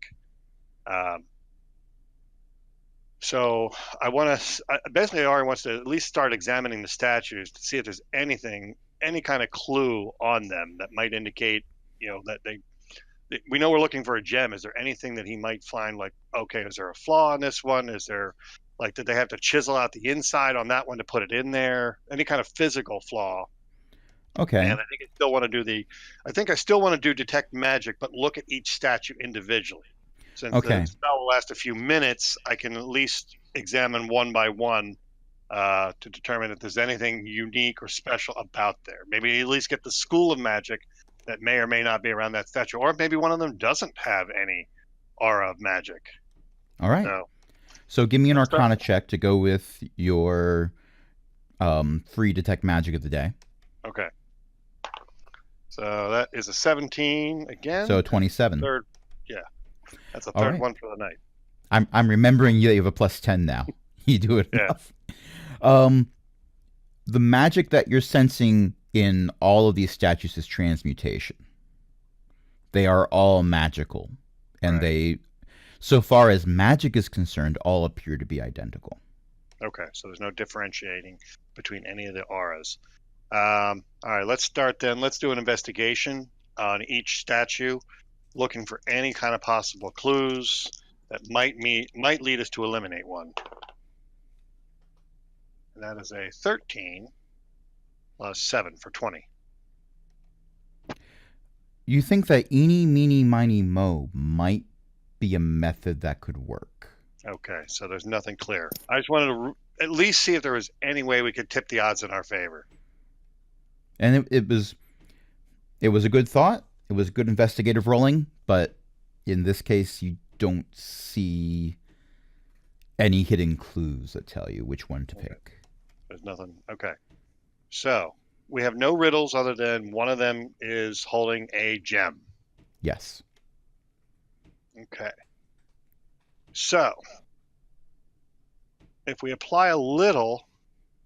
So I want to basically Ari wants to at least start examining the statues to see if there's anything, any kind of clue on them that might indicate, that we know we're looking for a gem. Is there anything that he might find, like, okay, is there a flaw in this one? Is there, like, did they have to chisel out the inside on that one to put it in there? Any kind of physical flaw. Okay. And I still want to do detect magic, but look at each statue individually. Since the spell will last a few minutes, I can at least examine one by one to determine if there's anything unique or special about there. Maybe at least get the school of magic that may or may not be around that statue, or maybe one of them doesn't have any aura of magic. All right. So give me an Arcana check to go with your free detect magic of the day. Okay. So that is a 17 again. So 27. That's a third one for the night. I'm remembering you that you have a +10 now. You do it enough. The magic that you're sensing in all of these statues is transmutation. They are all magical, and they, so far as magic is concerned, all appear to be identical. Okay, so there's no differentiating between any of the auras. All right, let's start then. Let's do an investigation on each statue, looking for any kind of possible clues that might lead us to eliminate one. And that is a 13 plus 7 for 20. You think that eeny, meeny, miny, mo might be a method that could work. Okay, so there's nothing clear. I just wanted to at least see if there was any way we could tip the odds in our favor. And it was a good thought. It was good investigative rolling, but in this case, you don't see any hidden clues that tell you which one to pick. There's nothing. Okay. So we have no riddles other than one of them is holding a gem. Yes. Okay. So if we apply a little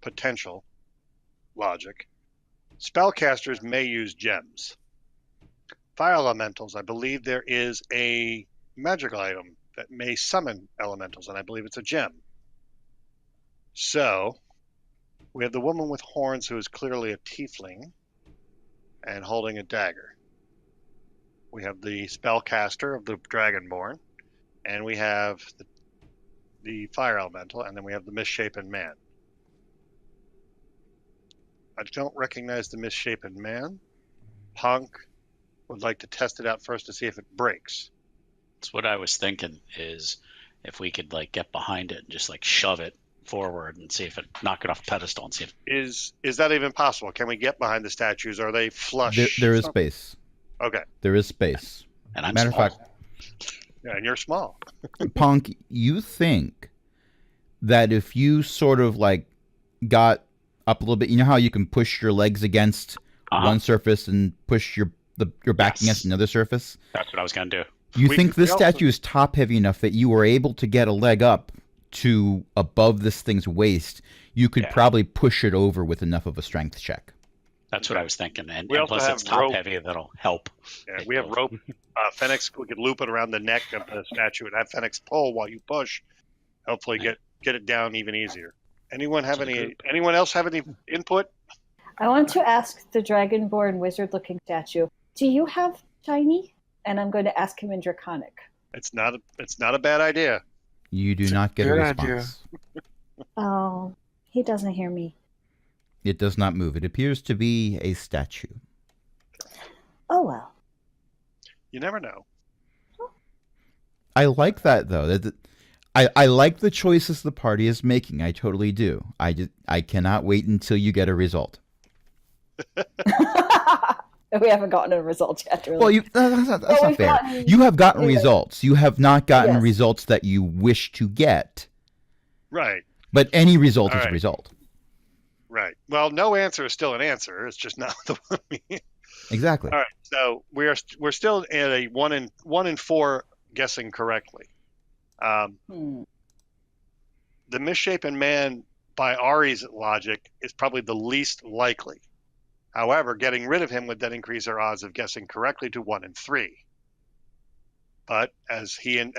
potential logic, spellcasters may use gems. Fire elementals, I believe there is a magical item that may summon elementals, and I believe it's a gem. So we have the woman with horns who is clearly a tiefling and holding a dagger. We have the spellcaster of the Dragonborn, and we have the fire elemental, and then we have the misshapen man. I don't recognize the misshapen man. Punk would like to test it out first to see if it breaks. That's what I was thinking. Is if we could like get behind it and just like shove it forward and see if it knock it off the pedestal and see if Is that even possible? Can we get behind the statues? Are they flush? There is space. Okay. There is space. and I'm Matter small. of fact, Yeah, and you're small. Punk, you think that if you sort of like got up a little bit, you know how you can push your legs against one surface and push your back against another surface? That's what I was gonna do. You We- think this we also- statue is top heavy enough that you were able to get a leg up to above this thing's waist? You could Yeah. probably push it over with enough of a strength check. That's what I was thinking. And, We and also plus have it's top rope. heavy, that'll help. Yeah, It we have goes. rope. Fenix, we could loop it around the neck of the statue and have Fenix pull while you push. Hopefully, get it down even easier. Anyone else have any input? I want to ask the Dragonborn wizard-looking statue, do you have shiny? And I'm going to ask him in Draconic. It's not a bad idea. You do not get a good response. Oh, he doesn't hear me. It does not move. It appears to be a statue. Oh, well. You never know. I like that though. I like the choices the party is making. I totally do. I cannot wait until you get a result. We haven't gotten a result yet, really. Well, that's not we've fair. gotten- You have gotten Yeah. results. You have not gotten Yes. results that you wish to get. Right. But any result All is a right. result. Right. Well, no answer is still an answer. It's just not the one we. Exactly. All right. So we're still at a 1 in 4 guessing correctly. The misshapen man, by Ari's logic, is probably the least likely. However, getting rid of him would then increase our odds of guessing correctly to 1 in 3. But as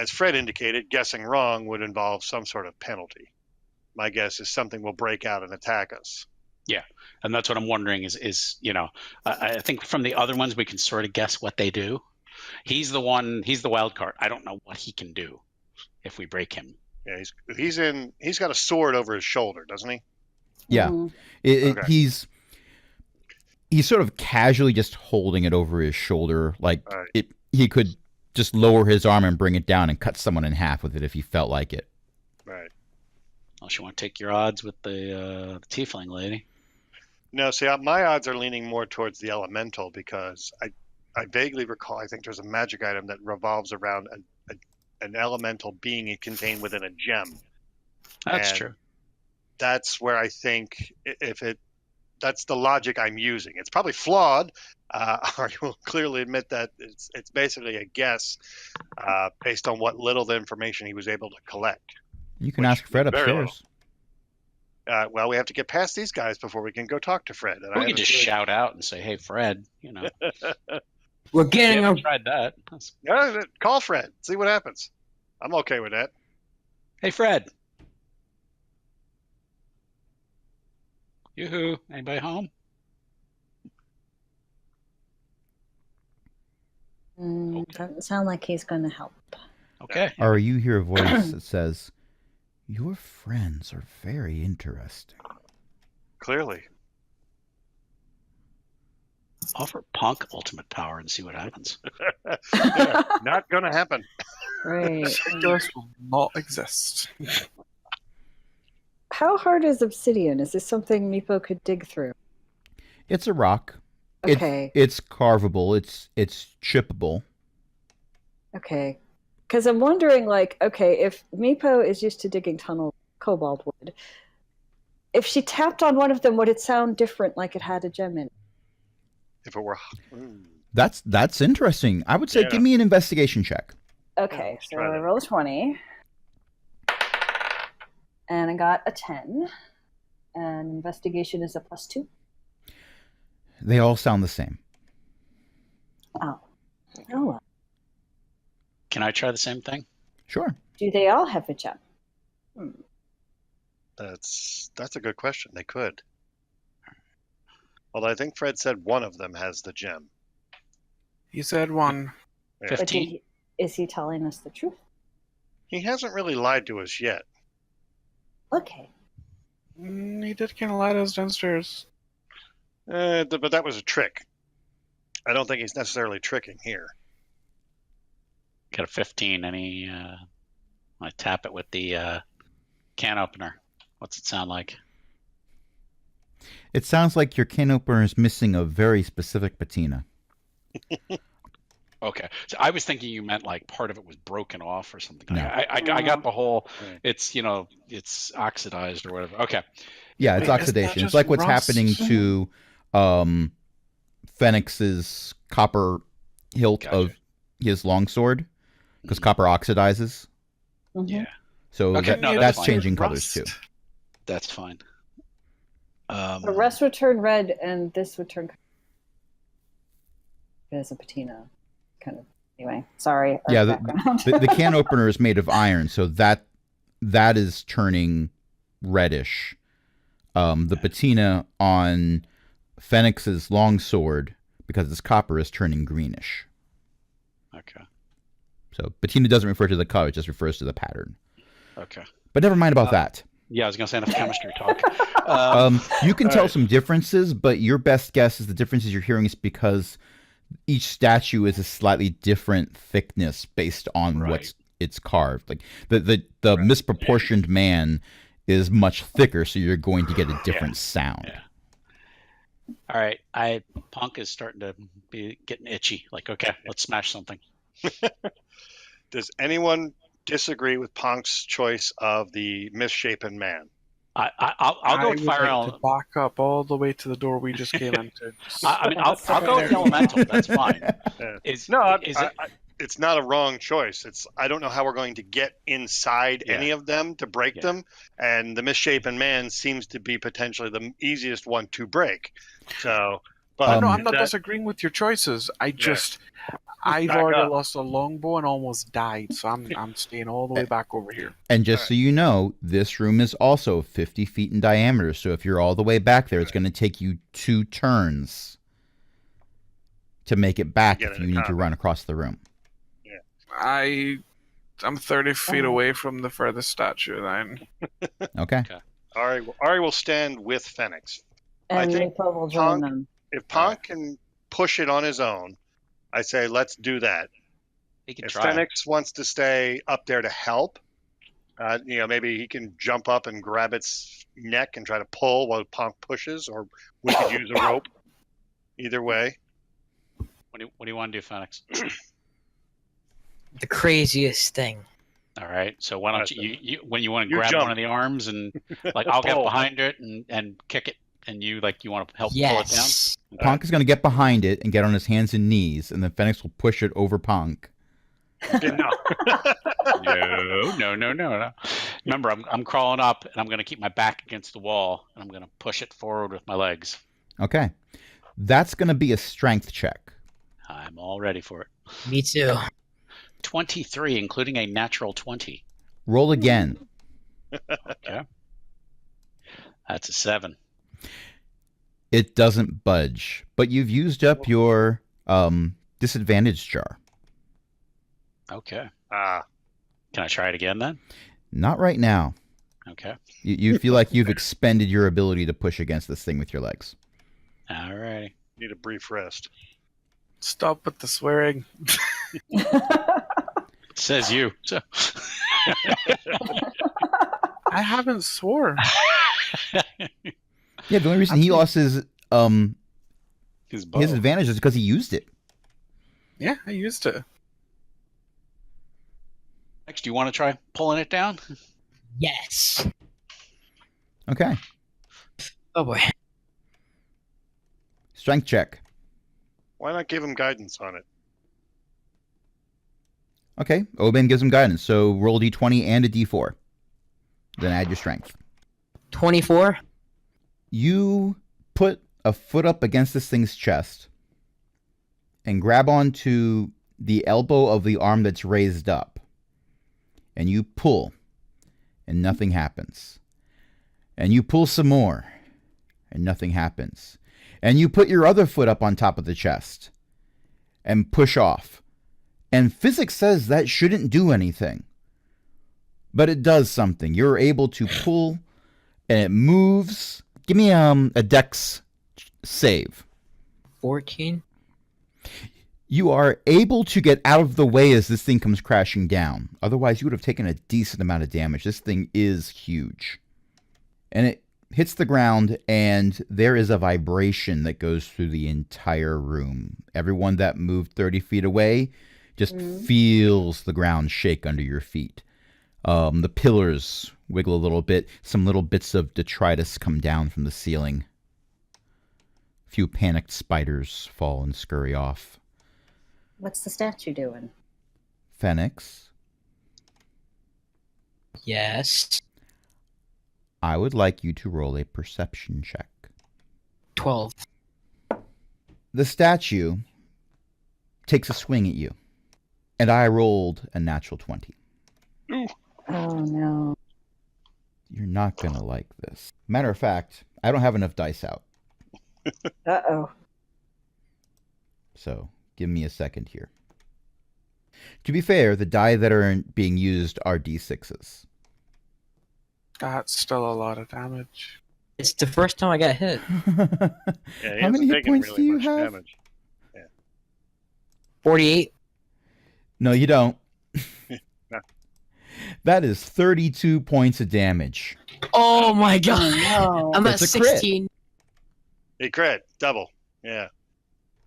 Fred indicated, guessing wrong would involve some sort of penalty. My guess is something will break out and attack us. And that's what I'm wondering is I think from the other ones we can sort of guess what they do. He's the wild card. I don't know what he can do if we break him. Yeah, he's got a sword over his shoulder, doesn't he? Yeah. Mhm. Okay. He's sort of casually just holding it over his shoulder. Like Right. he could just lower his arm and bring it down and cut someone in half with it if he felt like it. Right. Unless you want to take your odds with the tiefling lady. No, see, my odds are leaning more towards the elemental because I vaguely recall, I think there's a magic item that revolves around an elemental being contained within a gem. That's And true. That's where I think that's the logic I'm using. It's probably flawed. I will clearly admit that it's basically a guess based on what little the information he was able to collect. You can Which ask Fred is very upstairs. Well, we have to get past these guys before we can go talk to Fred. And I We have could a just feeling- shout out and say, "Hey, Fred," We're We getting haven't a tried that. Yeah, call Fred. See what happens. I'm okay with that. Hey, Fred. Yoo-hoo. Anybody home? Doesn't sound like he's going to help. Okay. Or you hear a voice that says, "Your friends are very interesting." Clearly. Offer Punk ultimate power and see what happens. Yeah, not going to happen. Right. Circulus will not exist. How hard is obsidian? Is this something Meepo could dig through? It's a rock. Okay. It's carvable. It's chippable. Okay. Because I'm wondering, like, okay, if Meepo is used to digging tunnels, Kobold would. If she tapped on one of them, would it sound different, like it had a gem in it? If it were. That's interesting. I would say Yeah. give me an investigation check. Okay, let's so try I that. roll a 20. And I got a 10. And investigation is a +2. They all sound the same. Oh. Oh, well. Can I try the same thing? Sure. Do they all have a gem? That's a good question. They could. Although I think Fred said one of them has the gem. He said one. Yeah. But 15? is he telling us the truth? He hasn't really lied to us yet. Okay. He did kind of lie to us downstairs. But that was a trick. I don't think he's necessarily tricking here. Got a 15. Any? I tap it with the can opener. What's it sound like? It sounds like your can opener is missing a very specific patina. Okay, so I was thinking you meant like part of it was broken off or something. No. I got the whole. It's it's oxidized or whatever. Okay. Yeah, it's Wait, oxidation. isn't It's that like what's just happening rust? to Fenix's copper hilt Gotcha. of his longsword, because copper oxidizes. Mhm. Yeah, So Okay, no, that's fine. changing colors too. that's fine. The rest would turn red, and this would turn. There's a patina, kind of. Anyway, sorry. Yeah, our the- background. The can opener is made of iron, so that is turning reddish. The patina on Fenix's longsword, because it's copper, is turning greenish. Okay. So patina doesn't refer to the color; it just refers to the pattern. Okay. But never mind about that. Yeah, I was gonna say enough chemistry talk. You can tell alright. some differences, but your best guess is the differences you're hearing is because each statue is a slightly different thickness based on Right. what's it's carved. Like the misproportioned man is much thicker, so you're going to get a different sound. Yeah. All right, Punk is starting to be getting itchy. Like, okay, let's smash something. Does anyone disagree with Ponk's choice of the misshapen man? I'll go with would fire like elemental. to back up all the way to the door we just came into. I mean, I'll go with elemental. That's fine. Yeah. Is No, is it? it's not a wrong choice. I don't know how we're going to get inside Yeah. any of them to break Yeah. them, and the misshapen man seems to be potentially the easiest one to break. So, but No, I'm not that- disagreeing with your choices. I've Back already up. lost a longbow and almost died, so I'm staying all the way back over here. And just so you know, this room is also 50 feet in diameter. So if you're all the way back there, it's going to take you 2 turns to make it back Get if in you the need to combat. run across the room. I'm 30 feet away from the furthest statue line. Okay. Ari will stand with Fenix. I and think Meepo will join Ponk- them. If Ponk can push it on his own, I say let's do that. He can If try. Fenix wants to stay up there to help, maybe he can jump up and grab its neck and try to pull while Ponk pushes, or we could use a rope. Either way. What do you want to do, Phoenix? The craziest thing. All right. So why don't you when you want to You grab jump. one of the arms and like I'll get Pull. behind it and kick it, and you want to help pull Yes. it down. Ponk is going to get behind it and get on his hands and knees, and then Fenix will push it over Ponk. No. No. Remember, I'm crawling up, and I'm going to keep my back against the wall, and I'm going to push it forward with my legs. Okay. That's going to be a strength check. I'm all ready for it. Me too. 23, including a natural 20. Roll again. Okay. That's a 7. It doesn't budge, but you've used up your disadvantage jar. Okay. Ah, Can I try it again then? Not right now. Okay. You feel like you've expended your ability to push against this thing with your legs. All righty. need a brief rest. Stop with the swearing. Says you. So. I haven't swore. Yeah, the only reason he lost his His advantage is because he used it. Yeah, I used it. Next, do you want to try pulling it down? Yes. Okay. Oh boy. Strength check. Why not give him guidance on it? Okay. Obaim gives him guidance. So roll a d20 and a d4. Then add your strength. 24. You put a foot up against this thing's chest and grab onto the elbow of the arm that's raised up. And you pull, and nothing happens. And you pull some more, and nothing happens. And you put your other foot up on top of the chest and push off. And physics says that shouldn't do anything. But it does something. You're able to pull, and it moves. Give me a dex save. 14. You are able to get out of the way as this thing comes crashing down. Otherwise, you would have taken a decent amount of damage. This thing is huge. And it hits the ground, and there is a vibration that goes through the entire room. Everyone that moved 30 feet away just feels the ground shake under your feet. The pillars wiggle a little bit. Some little bits of detritus come down from the ceiling. A few panicked spiders fall and scurry off. What's the statue doing? Fenix, Yes. I would like you to roll a perception check. 12. The statue takes a swing at you, and I rolled a natural 20. Oh no. You're not going to like this. Matter of fact, I don't have enough dice out, Uh-oh. so give me a second here. To be fair, the die that are being used are d6s. That's still a lot of damage. It's the first time I got hit. Yeah, he How many hasn't hit taken points really do you much have? damage. 48. No, you don't. No. That is 32 points of damage. Oh my god. No. I'm at It's a crit. 16. He crit. Double. Yeah.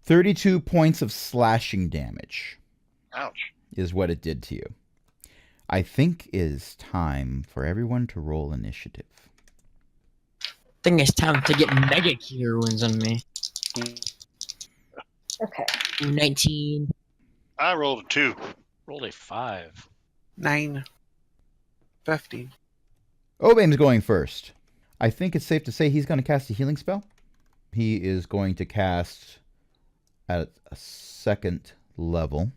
32 points of slashing damage Ouch. is what it did to you. I think it is time for everyone to roll initiative. I think it's time to get mega key ruins on me. Okay. 19. I rolled a 2. Rolled a 5. 9. 15. Obaim's going first. I think it's safe to say he's going to cast a healing spell. He is going to cast at a 2nd level.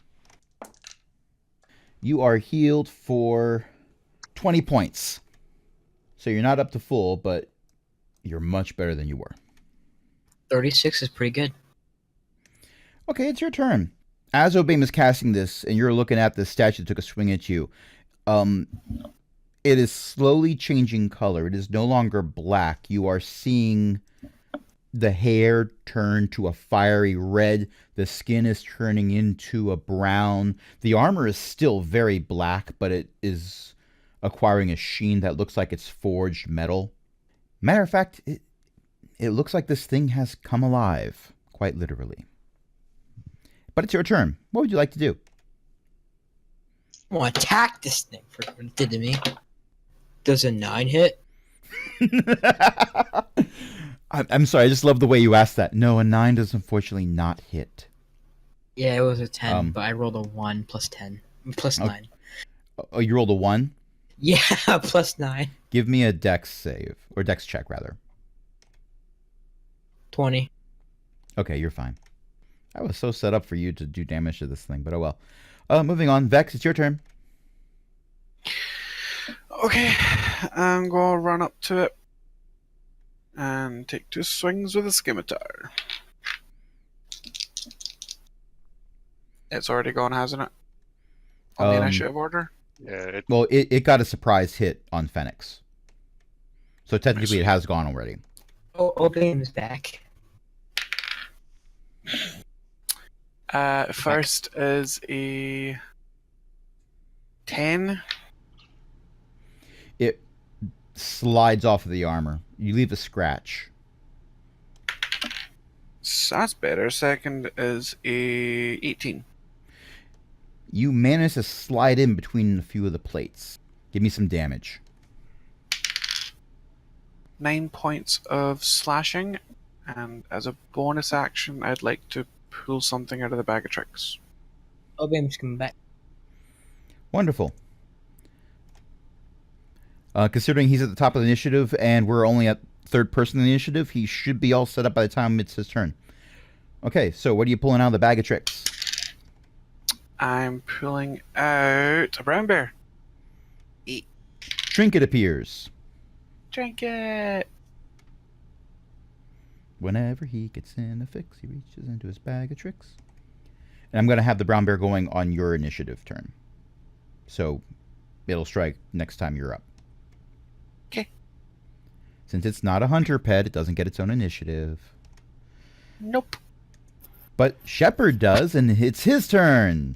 You are healed for 20 points. So you're not up to full, but you're much better than you were. 36 is pretty good. Okay, it's your turn. As Obaim is casting this, and you're looking at the statue that took a swing at you, it is slowly changing color. It is no longer black. You are seeing the hair turn to a fiery red. The skin is turning into a brown. The armor is still very black, but it is acquiring a sheen that looks like it's forged metal. Matter of fact, it looks like this thing has come alive, quite literally. But it's your turn. What would you like to do? I want to attack this thing for what it did to me. Does a 9 hit? I'm sorry, I just love the way you asked that. No, a 9 does unfortunately not hit. Yeah, it was a 10, but I rolled a 1 plus 10. Plus 9. Oh, you rolled a 1? Yeah, plus 9. Give me a dex save, or dex check, rather. 20. Okay, you're fine. I was so set up for you to do damage to this thing, but oh well. Moving on. Vex, it's your turn. Okay, I'm going to run up to it and take 2 swings with a scimitar. It's already gone, hasn't it? On the initiative order? Yeah. Well, it got a surprise hit on Fenix. So technically it has gone already. Oh, Obaim is back. First is a 10. It slides off of the armor. You leave a scratch. So that's better. Second is a 18. You manage to slide in between a few of the plates. Give me some damage. 9 points of slashing, and as a bonus action, I'd like to pull something out of the bag of tricks. Obaim's coming back. Wonderful. Considering he's at the top of the initiative and we're only at third person in the initiative, he should be all set up by the time it's his turn. Okay, so what are you pulling out of the bag of tricks? I'm pulling out a brown bear. Trinket appears. Drink it! Whenever he gets in a fix, he reaches into his bag of tricks. And I'm going to have the brown bear going on your initiative turn. So it'll strike next time you're up. Okay. Since it's not a hunter pet, it doesn't get its own initiative. Nope. But Shepherd does, and it's his turn.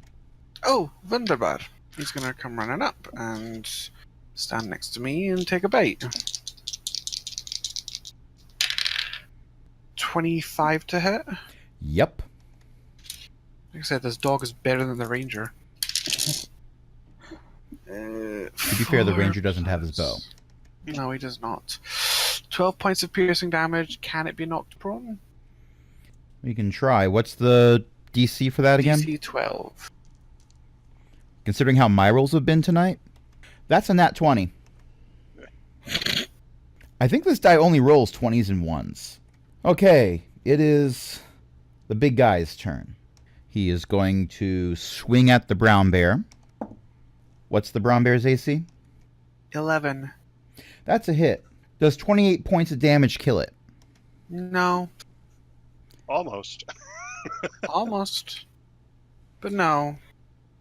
Oh, wunderbar. He's going to come running up and stand next to me and take a bite. 25 to hit. Yep. Like I said, this dog is better than the ranger. To be fair, the ranger doesn't have his bow. No, he does not. 12 points of piercing damage. Can it be knocked prone? We can try. What's the DC for that again? DC 12. Considering how my rolls have been tonight, that's a nat 20. I think this die only rolls 20s and 1s. Okay, it is the big guy's turn. He is going to swing at the brown bear. What's the brown bear's AC? 11. That's a hit. Does 28 points of damage kill it? No. Almost. Almost. But no.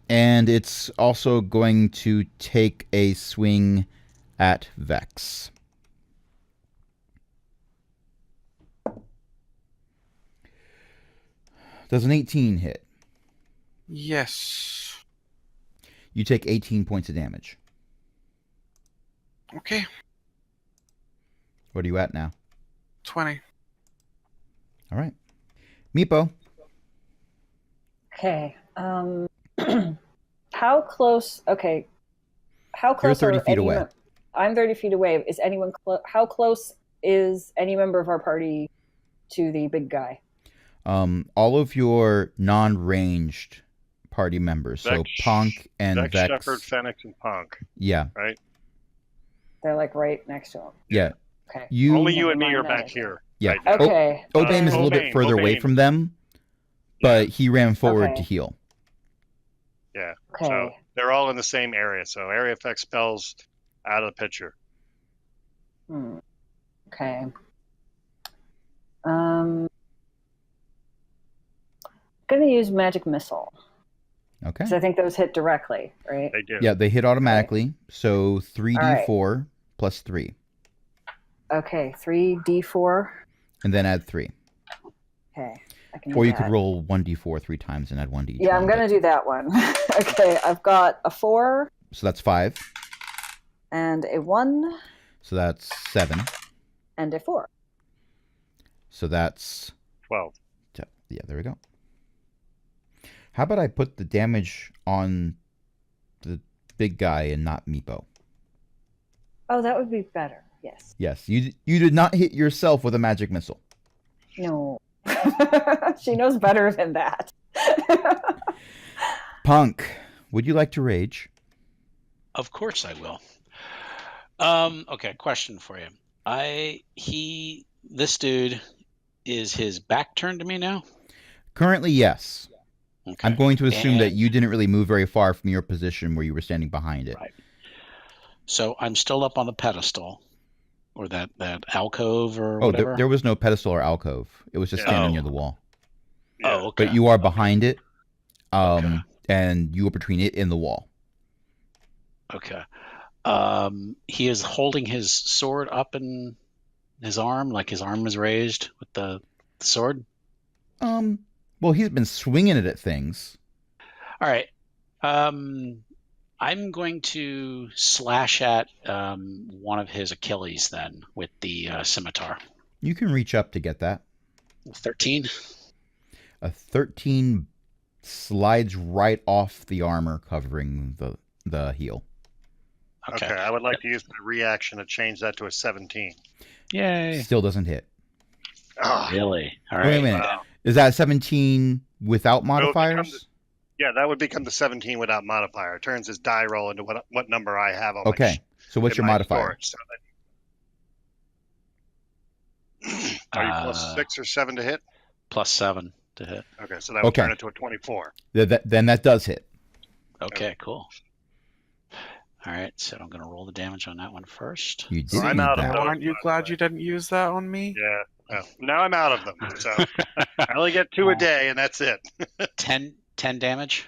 And it's also going to take a swing at Vex. Does an 18 hit? Yes. You take 18 points of damage. Okay. What are you at now? 20. All right. Meepo. Okay. How close? Okay. How close? You're 30 are feet any away. I'm 30 feet away. Is anyone how close is any member of our party to the big guy? All of your non-ranged party members, so Vex, Ponk and Vex. Shepherd, Fenix, and Ponk. Yeah. Right? They're like right next to him. Yeah. Okay. Only you and me Never are mind back that. here. Yeah. Right now. Okay. Obaim is a little bit further away from them, but he ran forward Okay. to heal. Yeah. Okay. So they're all in the same area. So area effect spells out of the picture. Okay. Gonna use magic missile Okay. because I think those hit directly, right? They do. Yeah, they hit automatically. So 3d4 plus 3. Okay, 3d4. And then add 3. Okay, I can do Or you that. could roll 1d4 3 times and add 1d20. Yeah, I'm gonna do that one. Okay, I've got a 4 So that's 5. and a 1 So that's 7. and a 4. So that's 12. Yeah, there we go. How about I put the damage on the big guy and not Meepo? Oh, that would be better. Yes. Yes, you did not hit yourself with a magic missile. No. She knows better than that. Punk, would you like to rage? Of course I will. Okay, question for you. This dude, is his back turned to me now? Currently, yes. Okay. I'm going to assume that And- you didn't really move very far from your position where you were standing behind it. Right. So I'm still up on the pedestal, or that alcove or Oh, whatever. there was no pedestal or alcove. It was just Yeah. standing Oh. near the wall. Yeah. Oh, okay. But you are behind it, Okay. and you are between it and the wall. Okay. He is holding his sword up in his arm, like his arm is raised with the sword. Well, he's been swinging it at things. All right. I'm going to slash at one of his Achilles then with the scimitar. You can reach up to get that. 13. A 13 slides right off the armor covering the heel. Okay. I would like to use my reaction to change that to a 17. Yay. Still doesn't hit. Ah, Really? All Wait right. a minute. Is that 17 without modifiers? yeah, that would become the 17 without modifier. It turns his die roll into what number I have on Okay. So what's in your my modifier? storage, so that- Are you plus 6 or 7 to hit? Plus 7 to hit. Okay, so that would Okay. turn it to a 24. Then that does hit. Okay, cool. All right, so I'm going to roll the damage on that one first. You did I'm need out of that. those. Aren't you glad you didn't use that on me? Yeah. Well, now I'm out of them. So I only get 2 a day, and that's it. 10 damage.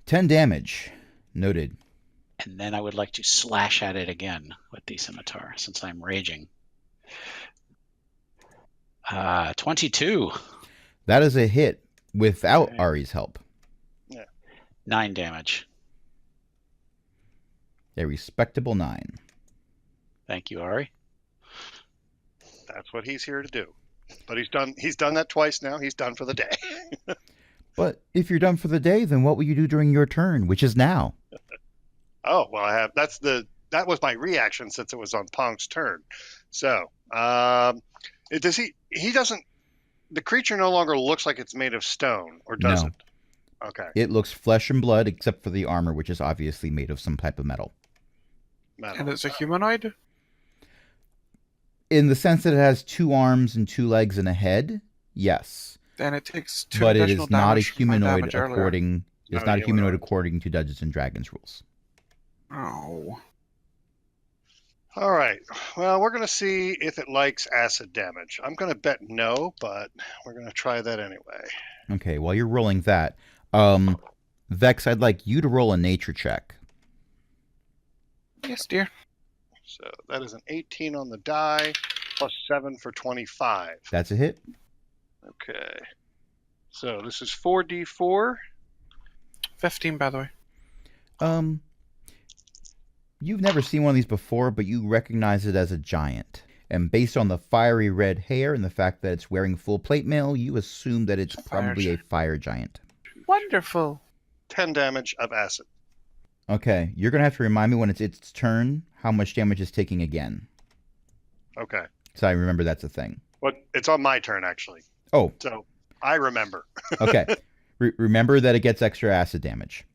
10 damage. Noted. And then I would like to slash at it again with the scimitar since I'm raging. 22. That is a hit without Okay. Ari's help. 9 damage. A respectable 9. Thank you, Ari. That's what he's here to do. But he's done that twice now. He's done for the day. But if you're done for the day, then what will you do during your turn, which is now? Oh, well, that was my reaction since it was on Pong's turn. So, he doesn't, the creature no longer looks like it's made of stone, or does No. it? Okay. It looks flesh and blood, except for the armor, which is obviously made of some type of metal. Metal. And it's a humanoid? In the sense that it has 2 arms and 2 legs and a head, yes. Then it takes 2 But it additional is not a damage from my humanoid damage earlier. according. It's Not a not a humanoid humanoid. according to Dungeons and Dragons rules. Oh. All right. Well, we're going to see if it likes acid damage. I'm going to bet no, but we're going to try that anyway. Okay, while you're rolling that, Vex, I'd like you to roll a nature check. Yes, dear. So that is an 18 on the die, plus 7 for 25. That's a hit. Okay. So this is 4d4. 15, by the way. You've never seen one of these before, but you recognize it as a giant. And based on the fiery red hair and the fact that it's wearing full plate mail, you assume that it's probably a fire giant. Wonderful. 10 damage of acid. Okay, you're going to have to remind me when it's its turn how much damage it's taking again. Okay. So I remember that's a thing. But it's on my turn, actually. Oh, So I remember. okay. Remember that it gets extra acid damage.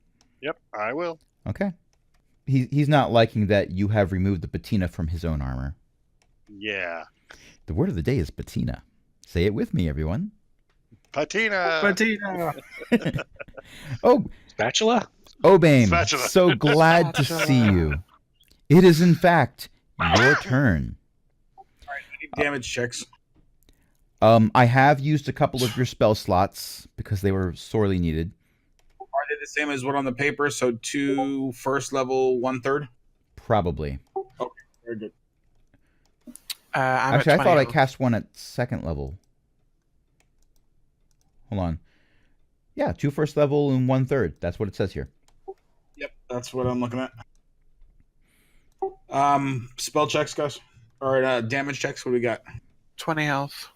Yep, I will. Okay. He's not liking that you have removed the patina from his own armor. Yeah. The word of the day is patina. Say it with me, everyone. Patina. Patina. Oh, Spatula? Obaim, Spatula. so glad to see you. It is, in fact, your turn. Damage checks. I have used a couple of your spell slots because they were sorely needed. Are they the same as what on the paper? So 2 first level, 1/3? Probably. Very good. I'm Actually, at I thought 20 I health. cast one at second level. Hold on. Yeah, 2 first level and 1/3. That's what it says here. Yep, that's what I'm looking at. Spell checks, guys. All right, damage checks. What do we got? 20 health.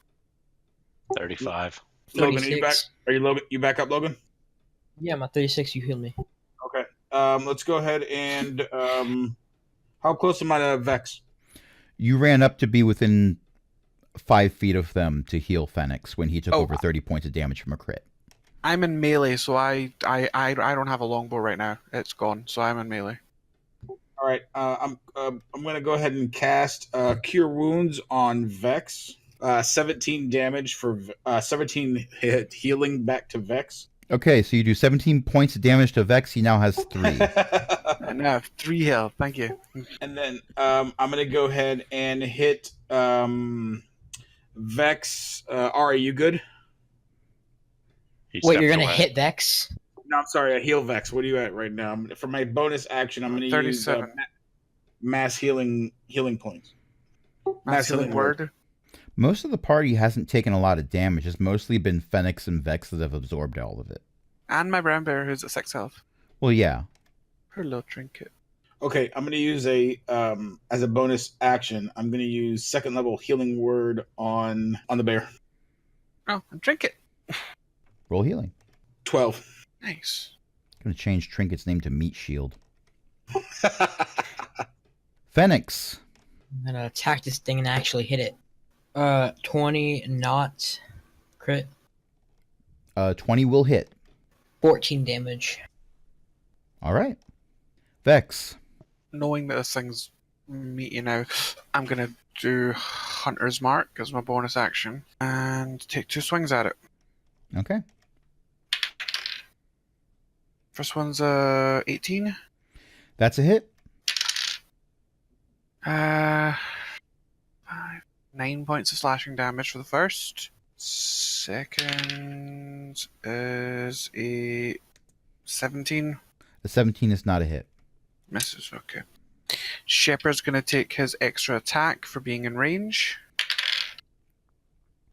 35. Logan, are you back? 36. Are you Logan? You back up, Logan? Yeah, I'm at 36. You healed me. Okay. Let's go ahead and how close am I to Vex? You ran up to be within 5 feet of them to heal Fenix when he took over 30 points of damage from a crit. I'm in melee, so I don't have a longbow right now. It's gone, so I'm in melee. All right. I'm gonna go ahead and cast Cure Wounds on Vex. 17 damage for 17 hit healing back to Vex. Okay, so you do 17 points of damage to Vex. He now has 3. I now have 3 health. Thank you. And then I'm gonna go ahead and hit Vex. Ari, you good? He Wait, stepped you're gonna away. hit Vex? No, I'm sorry. I heal Vex. What are you at right now? For my bonus action, I'm gonna 37. use mass healing points. Mass healing word. Most of the party hasn't taken a lot of damage. It's mostly been Fenix and Vex that have absorbed all of it. And my brown bear, who's at 6 health. Well, yeah. Her little trinket. Okay, I'm gonna use a as a bonus action. I'm gonna use second level healing word on the bear. Oh, a trinket. Roll healing. 12. Nice. Gonna change Trinket's name to Meat Shield. Fenix. I'm gonna attack this thing and actually hit it. 20 not crit. 20 will hit. 14 damage. All right. Vex. Knowing that this thing's meaty now, I'm going to do Hunter's Mark as my bonus action and take 2 swings at it. Okay. First one's 18. That's a hit. 5, 9 points of slashing damage for the first. Second is a 17. The 17 is not a hit. Misses, okay. Shepherd's going to take his extra attack for being in range.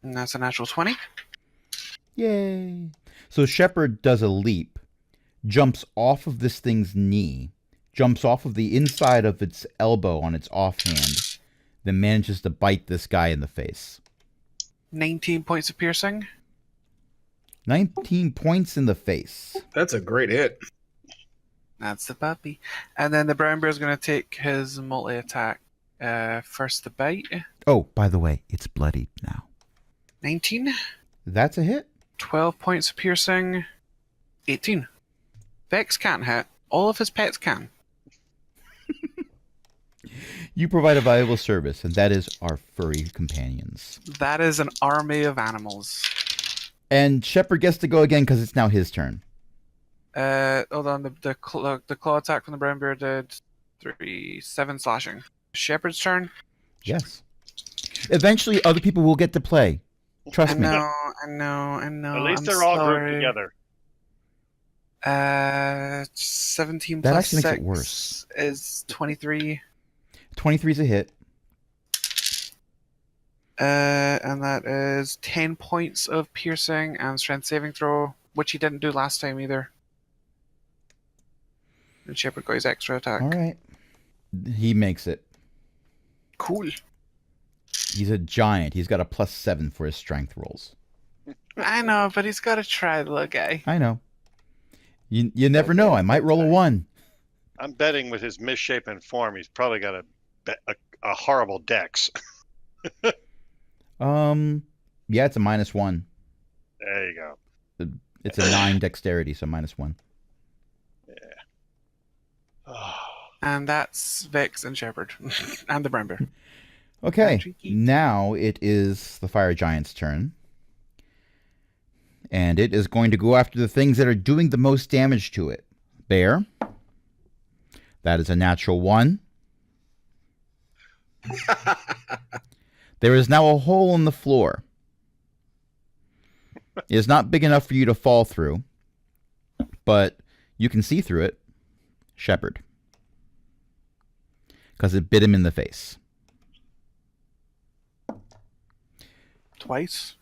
And that's a natural 20. Yay. So Shepherd does a leap, jumps off of this thing's knee, jumps off of the inside of its elbow on its offhand, then manages to bite this guy in the face. 19 points of piercing. 19 points in the face. That's a great hit. That's the puppy. And then the brown bear is going to take his multi-attack. First the bite. Oh, by the way, it's bloodied now. 19. That's a hit. 12 points of piercing. 18. Vex can't hit. All of his pets can. You provide a valuable service, and that is our furry companions. That is an army of animals. And Shepherd gets to go again because it's now his turn. Hold on. The claw attack from the brown bear did 7 slashing. Shepherd's turn. Yes. Eventually, other people will get to play. Trust me. I know. At least I'm they're all sorry. grouped together. 17 That plus actually makes 6 it worse. is 23. 23 is a hit. And that is 10 points of piercing and strength saving throw, which he didn't do last time either. And Shepherd got his extra attack. All right. He makes it. Cool. He's a giant. He's got a +7 for his strength rolls. I know, but he's got to try, the little guy. I know. You never know. I might roll a 1. I'm betting with his misshapen form, he's probably got a horrible dex. Yeah, it's a -1. There you go. It's a 9 dexterity, so -1. Oh, And that's Vex and Shepherd. And the brown bear. Okay, Tricky. now it is the fire giant's turn. And it is going to go after the things that are doing the most damage to it. Bear. That is a natural 1. There is now a hole in the floor. It is not big enough for you to fall through, but you can see through it. Shepherd. Because it bit him in the face. Twice.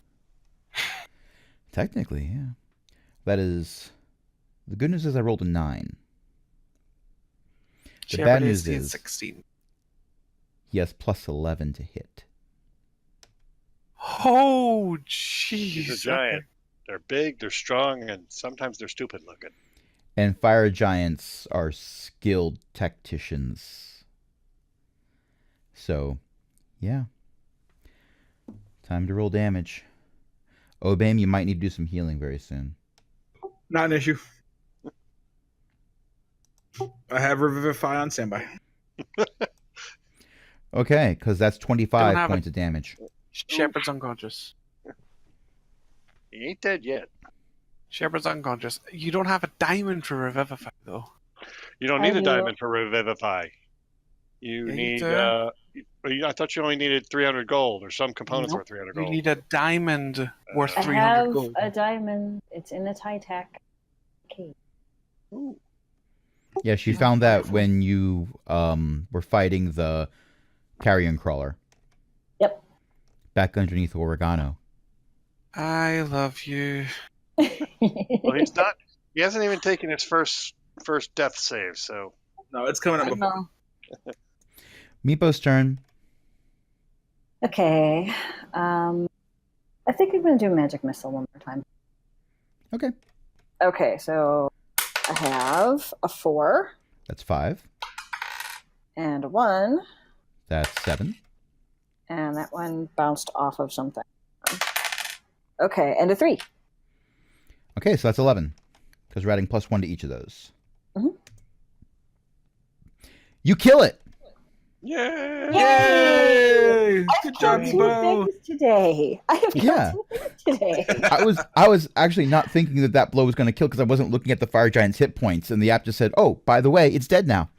Technically, yeah. That is... The good news is I rolled a 9. The Shepherd bad news AC is 16. he has +11 to hit. Oh, jeez. he's a giant. They're big, they're strong, and sometimes they're stupid looking. And fire giants are skilled tacticians. So, yeah. Time to roll damage. Obaim, you might need to do some healing very soon. Not an issue. I have Revivify on standby. Okay, because that's Don't 25 have points of damage. Shepherd's unconscious. He ain't dead yet. Shepherd's unconscious. You don't have a diamond for Revivify, though. You don't need I a do. diamond for Revivify. You Yeah, you need... do. I thought you only needed 300 gold, or some components Nope. worth 300 You gold. need a diamond worth I 300 have gold. a diamond. It's in the Titac cave. Yeah, she found that when you were fighting the carrion crawler. Yep. Back underneath Oregano. I love you. Well, he's not... He hasn't even taken his first death save, so... No, it's coming up. I know. Meepo's turn. Okay. I think I'm going to do Magic Missile one more time. Okay. Okay, so I have a 4 That's 5. and a 1, That's 7. and that one bounced off of something. Okay, and a 3. Okay, so that's 11. Because we're adding +1 to each of those. Mhm. You kill it! Yay! Yay! I've Good killed job, 2 Meepo. things today. I have killed Yeah. 2 things today. I was actually not thinking that blow was going to kill because I wasn't looking at the fire giant's hit points, and the app just said, "Oh, by the way, it's dead now."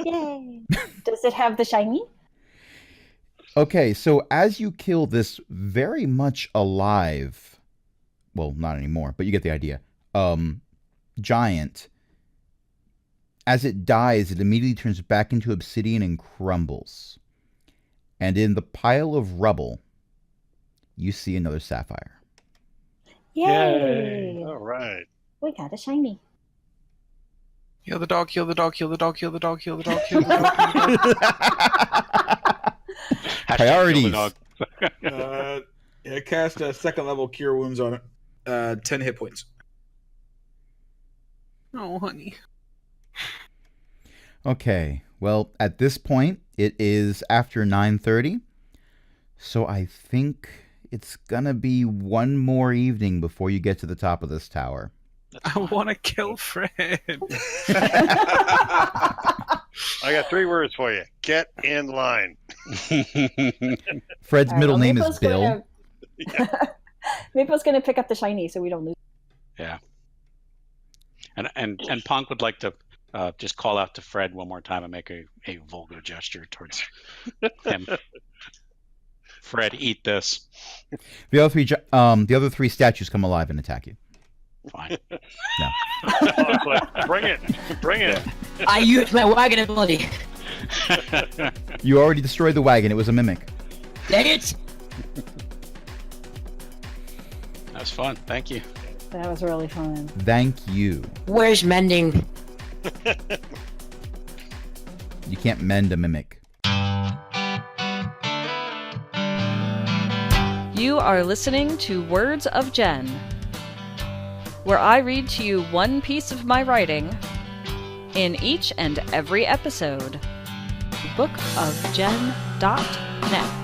Yay. Does it have the shiny? Okay, so as you kill this very much alive, well, not anymore, but you get the idea. Giant. As it dies, it immediately turns back into obsidian and crumbles. And in the pile of rubble, you see another sapphire. Yay! All right. We got a shiny. Heal the dog, heal the dog, heal the dog, heal the dog, heal the dog, heal the dog, heal the dog. Priorities. Cast a second level Cure Wounds on it. 10 hit points. Oh, honey. Okay. Well, at this point, it is after 9:30, so I think it's gonna be one more evening before you get to the top of this tower. I want to kill Fred. I got 3 words for you. Get in line. Fred's All right, middle well, name is Meepo's Bill. Meepo's going to pick up the shiny, so we don't lose. Yeah. And Ponk would like to just call out to Fred one more time and make a vulgar gesture towards him. Fred, eat this. The other three statues come alive and attack you. Fine. Bring it. Bring it. I used my wagon ability. You already destroyed the wagon. It was a mimic. Dang it! That was fun. Thank you. That was really fun. Thank you. Where's mending? You can't mend a mimic. You are listening to Words of Jen, where I read to you one piece of my writing in each and every episode. bookofjen.net.